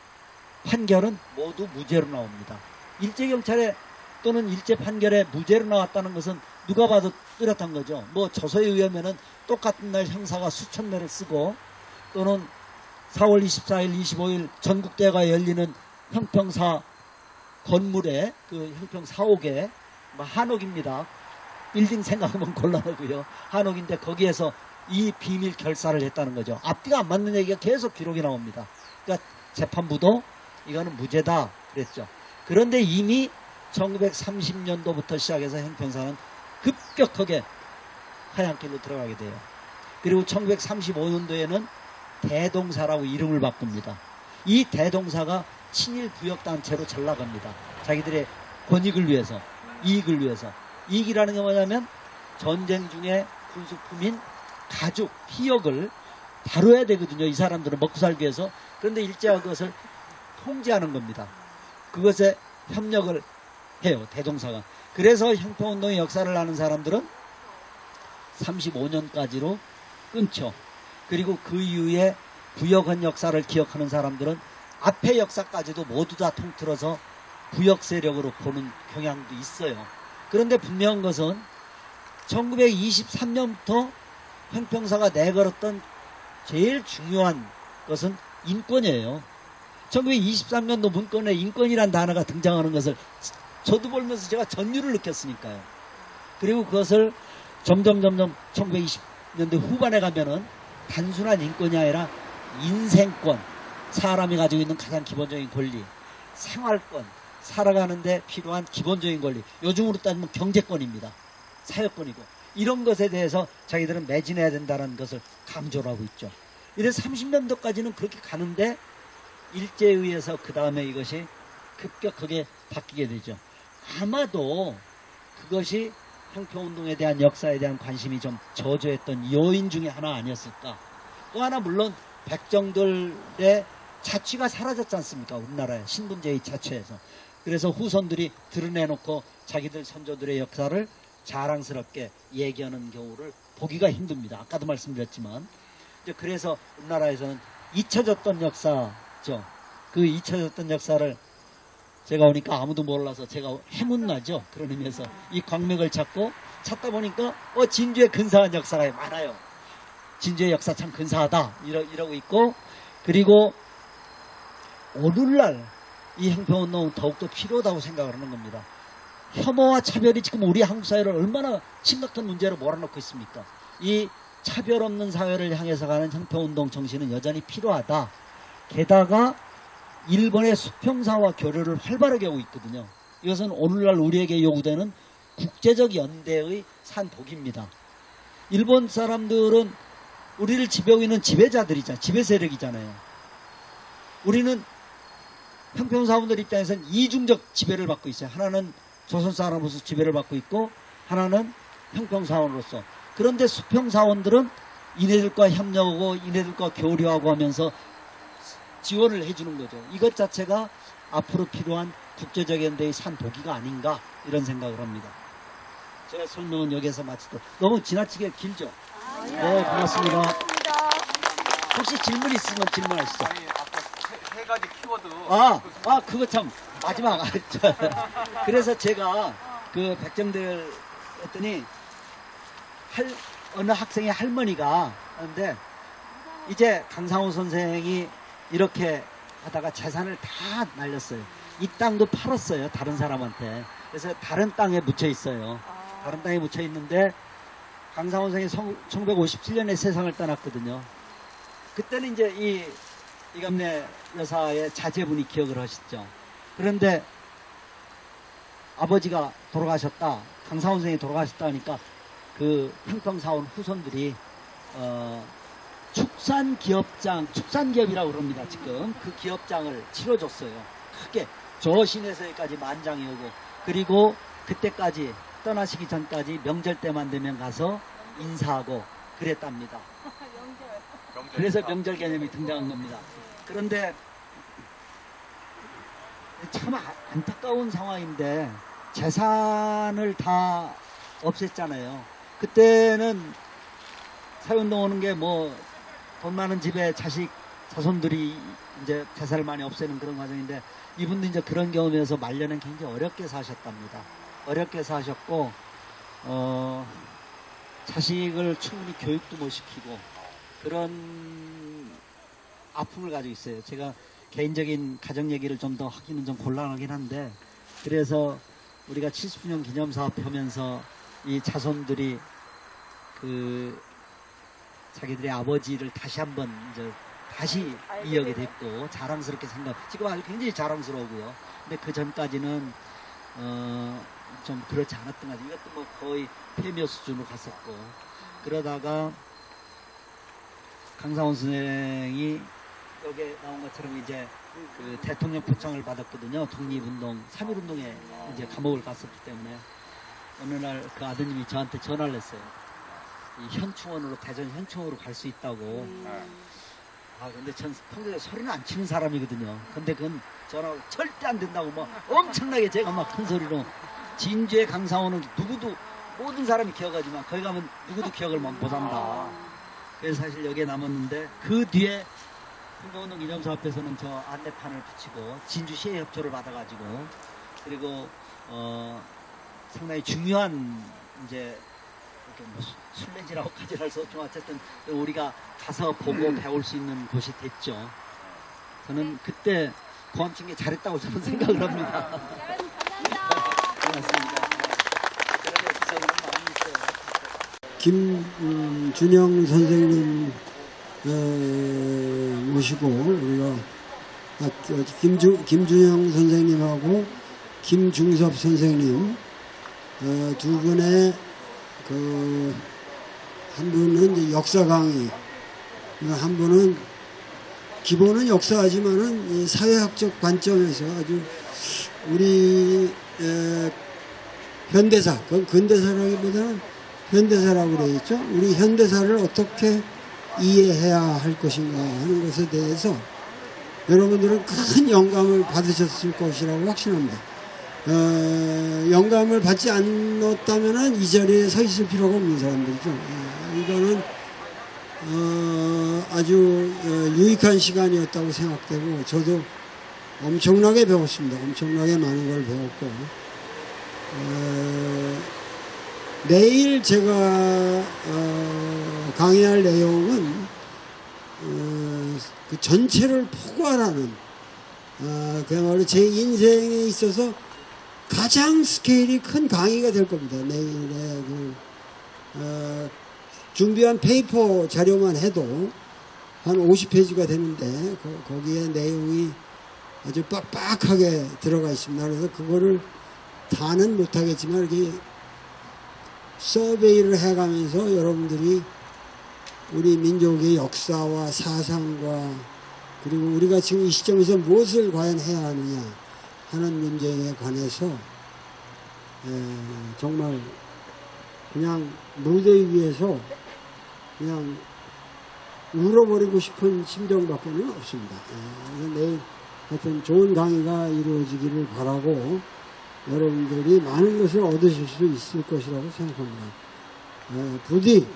판결은 모두 무죄로 나옵니다. 일제경찰에 또는 일제 판결에 무죄로 나왔다는 것은 누가 봐도 뚜렷한 거죠. 뭐 조서에 의하면은 똑같은 날 형사가 수천 내를 쓰고 또는 4월 24일, 25일 전국대회가 열리는 형평사 건물에 그 형평 4옥에 한옥입니다. 빌딩 생각하면 곤란하고요. 한옥인데 거기에서 이 비밀 결사를 했다는 거죠. 앞뒤가 안 맞는 얘기가 계속 기록이 나옵니다. 그러니까 재판부도 이거는 무죄다 그랬죠. 그런데 이미 1930년도부터 시작해서 형평사는 급격하게 하얀 길로 들어가게 돼요. 그리고 1935년도에는 대동사라고 이름을 바꿉니다. 이 대동사가 친일 부역단체로 전락합니다. 자기들의 권익을 위해서, 이익을 위해서. 이익이라는 게 뭐냐면 전쟁 중에 군수품인 가죽, 피역을 다뤄야 되거든요. 이 사람들은 먹고 살기 위해서. 그런데 일제가 그것을 통제하는 겁니다. 그것에 협력을 해요. 대동사가. 그래서 형평운동의 역사를 아는 사람들은 35년까지로 끊죠. 그리고 그 이후에 부역한 역사를 기억하는 사람들은 앞의 역사까지도 모두 다 통틀어서 부역 세력으로 보는 경향도 있어요. 그런데 분명한 것은 1923년부터 형평사가 내걸었던 제일 중요한 것은 인권이에요. 1923년도 문건에 인권이란 단어가 등장하는 것을 저도 보면서 제가 전율을 느꼈으니까요. 그리고 그것을 점점 1920년대 후반에 가면은 단순한 인권이 아니라 인생권, 사람이 가지고 있는 가장 기본적인 권리, 생활권, 살아가는데 필요한 기본적인 권리, 요즘으로 따지면 경제권입니다. 사회권이고 이런 것에 대해서 자기들은 매진해야 된다는 것을 강조를 하고 있죠. 이래서 30년도까지는 그렇게 가는데 일제에 의해서 그 다음에 이것이 급격하게 바뀌게 되죠. 아마도 그것이 형평운동에 대한 역사에 대한 관심이 좀 저조했던 요인 중에 하나 아니었을까. 또 하나 물론 백정들의 자취가 사라졌지 않습니까? 우리나라에 신분제의 자취에서. 그래서 후손들이 드러내놓고 자기들 선조들의 역사를 자랑스럽게 얘기하는 경우를 보기가 힘듭니다. 아까도 말씀드렸지만. 그래서 우리나라에서는 잊혀졌던 역사죠. 그 잊혀졌던 역사를 제가 오니까 아무도 몰라서 제가 해문나죠. 그런 의미에서 이 광맥을 찾다 보니까 진주의 근사한 역사가 많아요. 진주의 역사 참 근사하다 이러고 있고, 그리고 오늘날 이 형평운동은 더욱더 필요하다고 생각을 하는 겁니다. 혐오와 차별이 지금 우리 한국 사회를 얼마나 심각한 문제로 몰아넣고 있습니까? 이 차별 없는 사회를 향해서 가는 형평운동 정신은 여전히 필요하다. 게다가 일본의 수평사와 교류를 활발하게 하고 있거든요. 이것은 오늘날 우리에게 요구되는 국제적 연대의 산복입니다. 일본 사람들은 우리를 지배하고 있는 지배자들이잖아요. 지배 세력이잖아요. 우리는 형평사원들 입장에서는 이중적 지배를 받고 있어요. 하나는 조선 사람으로서 지배를 받고 있고 하나는 형평사원으로서. 그런데 수평사원들은 이네들과 협력하고 이네들과 교류하고 하면서 지원을 해주는 거죠. 이것 자체가 앞으로 필요한 국제적 연대의 산도기가 아닌가 이런 생각을 합니다. 제가 설명은 여기서 마치도록. 너무 지나치게 길죠? 네, 고맙습니다. 혹시 질문 있으면 질문하시죠. 아니, 아까 세 가지 키워드. 그거 참 마지막. 그래서 제가 그 백정들 했더니 어느 학생의 할머니가 하는데 이제 강상우 선생이 이렇게 하다가 재산을 다 날렸어요. 이 땅도 팔았어요. 다른 사람한테. 그래서 다른 땅에 묻혀 있어요. 다른 땅에 묻혀 있는데 강상우 선생이 1957년에 세상을 떠났거든요. 그때는 이제 이감래 여사의 자제분이 기억을 하시죠. 그런데 아버지가 돌아가셨다, 강사원 선생이 돌아가셨다 하니까 그 형평사원 후손들이 축산기업이라고 그럽니다. 지금 그 기업장을 치러줬어요. 크게 저 시내에서까지 만장이 오고, 그리고 그때까지 떠나시기 전까지 명절 때만 되면 가서 인사하고 그랬답니다. 그래서 명절 개념이 등장한 겁니다. 그런데 참 안타까운 상황인데 재산을 다 없앴잖아요. 그때는 사회운동 오는 게 뭐 돈 많은 집에 자손들이 이제 재산을 많이 없애는 그런 과정인데, 이분도 이제 그런 경험에서 말년엔 굉장히 어렵게 사셨답니다. 어렵게 사셨고, 자식을 충분히 교육도 못 시키고 그런 아픔을 가지고 있어요. 제가 개인적인 가정 얘기를 좀 더 하기는 좀 곤란하긴 한데, 그래서 우리가 70주년 기념사업 하면서 이 자손들이 자기들의 아버지를 다시 한번 다시 이어게 됐고 자랑스럽게 지금 아주 굉장히 자랑스러우고요. 근데 그 전까지는 좀 그렇지 않았던 것 같아요. 이것도 뭐 거의 폐묘 수준으로 갔었고, 그러다가 강사원 선생이 여기에 나온 것처럼 이제 그 대통령 표창을 받았거든요. 독립운동, 3.1운동에 이제 감옥을 갔었기 때문에 어느 날 그 아드님이 저한테 전화를 했어요. 이 현충원으로, 대전 현충원으로 갈 수 있다고. 근데 전 평소에 소리는 안 치는 사람이거든요. 근데 그건 전화로 절대 안 된다고 막 엄청나게 제가 막 큰 소리로, 진주의 강사원은 누구도, 모든 사람이 기억하지만 거기 가면 누구도 기억을 못한다. 그래서 사실 여기에 남았는데, 그 뒤에 선거운동 기념사업에서는 저 안내판을 붙이고 진주시의 협조를 받아가지고, 그리고 상당히 중요한 이제 이렇게 뭐 순례지라고까지 할 수 없지만 어쨌든 우리가 가서 보고 배울 수 있는 곳이 됐죠. 저는 그때 고함친 게 잘했다고 저는 생각을 합니다. 고맙습니다. 그런 에피소드는 많이 있어요. 김준영 선생님 모시고 우리가 김준영 선생님하고 김중섭 선생님 두 분의 한 분은 이제 역사 강의, 한 분은 기본은 역사하지만은 이 사회학적 관점에서 아주 우리 현대사, 그건 근대사라기보다는 현대사라고 되어 있죠. 우리 현대사를 어떻게 이해해야 할 것인가 하는 것에 대해서 여러분들은 큰 영감을 받으셨을 것이라고 확신합니다. 영감을 받지 않았다면 이 자리에 서 있을 필요가 없는 사람들이죠. 이거는 아주 유익한 시간이었다고 생각되고, 저도 엄청나게 배웠습니다. 엄청나게 많은 걸 배웠고, 내일 제가 강의할 내용은 그 전체를 포괄하는, 그야말로 제 인생에 있어서 가장 스케일이 큰 강의가 될 겁니다. 내일에 준비한 페이퍼 자료만 해도 한 50페이지가 되는데 거기에 내용이 아주 빡빡하게 들어가 있습니다. 그래서 그거를 다는 못하겠지만 이렇게 서베이를 해가면서 여러분들이 우리 민족의 역사와 사상과, 그리고 우리가 지금 이 시점에서 무엇을 과연 해야 하느냐 하는 문제에 관해서 정말 그냥 무대 위에서 그냥 울어버리고 싶은 심정밖에 없습니다. 그래서 내일 하여튼 좋은 강의가 이루어지기를 바라고, 여러분들이 많은 것을 얻으실 수 있을 것이라고 생각합니다. 부디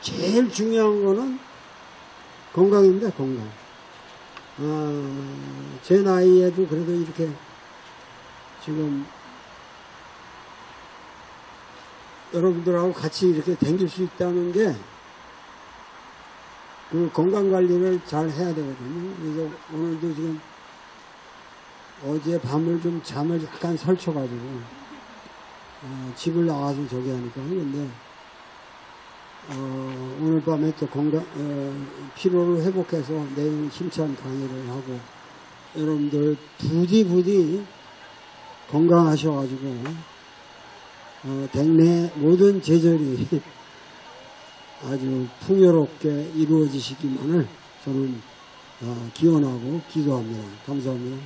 제일 중요한 거는 건강입니다. 건강. 제 나이에도 그래도 이렇게 지금 여러분들하고 같이 이렇게 다닐 수 있다는 게 그 건강 관리를 잘 해야 되거든요. 그래서 오늘도 지금 어제 밤을 좀 잠을 약간 설쳐가지고 집을 나가서 저기 하니까, 근데 오늘 밤에 또 피로를 회복해서 내일 힘찬 강의를 하고 여러분들 부디 건강하셔가지고 대내 모든 제절이 아주 풍요롭게 이루어지시기만을 저는 기원하고 기도합니다. 감사합니다.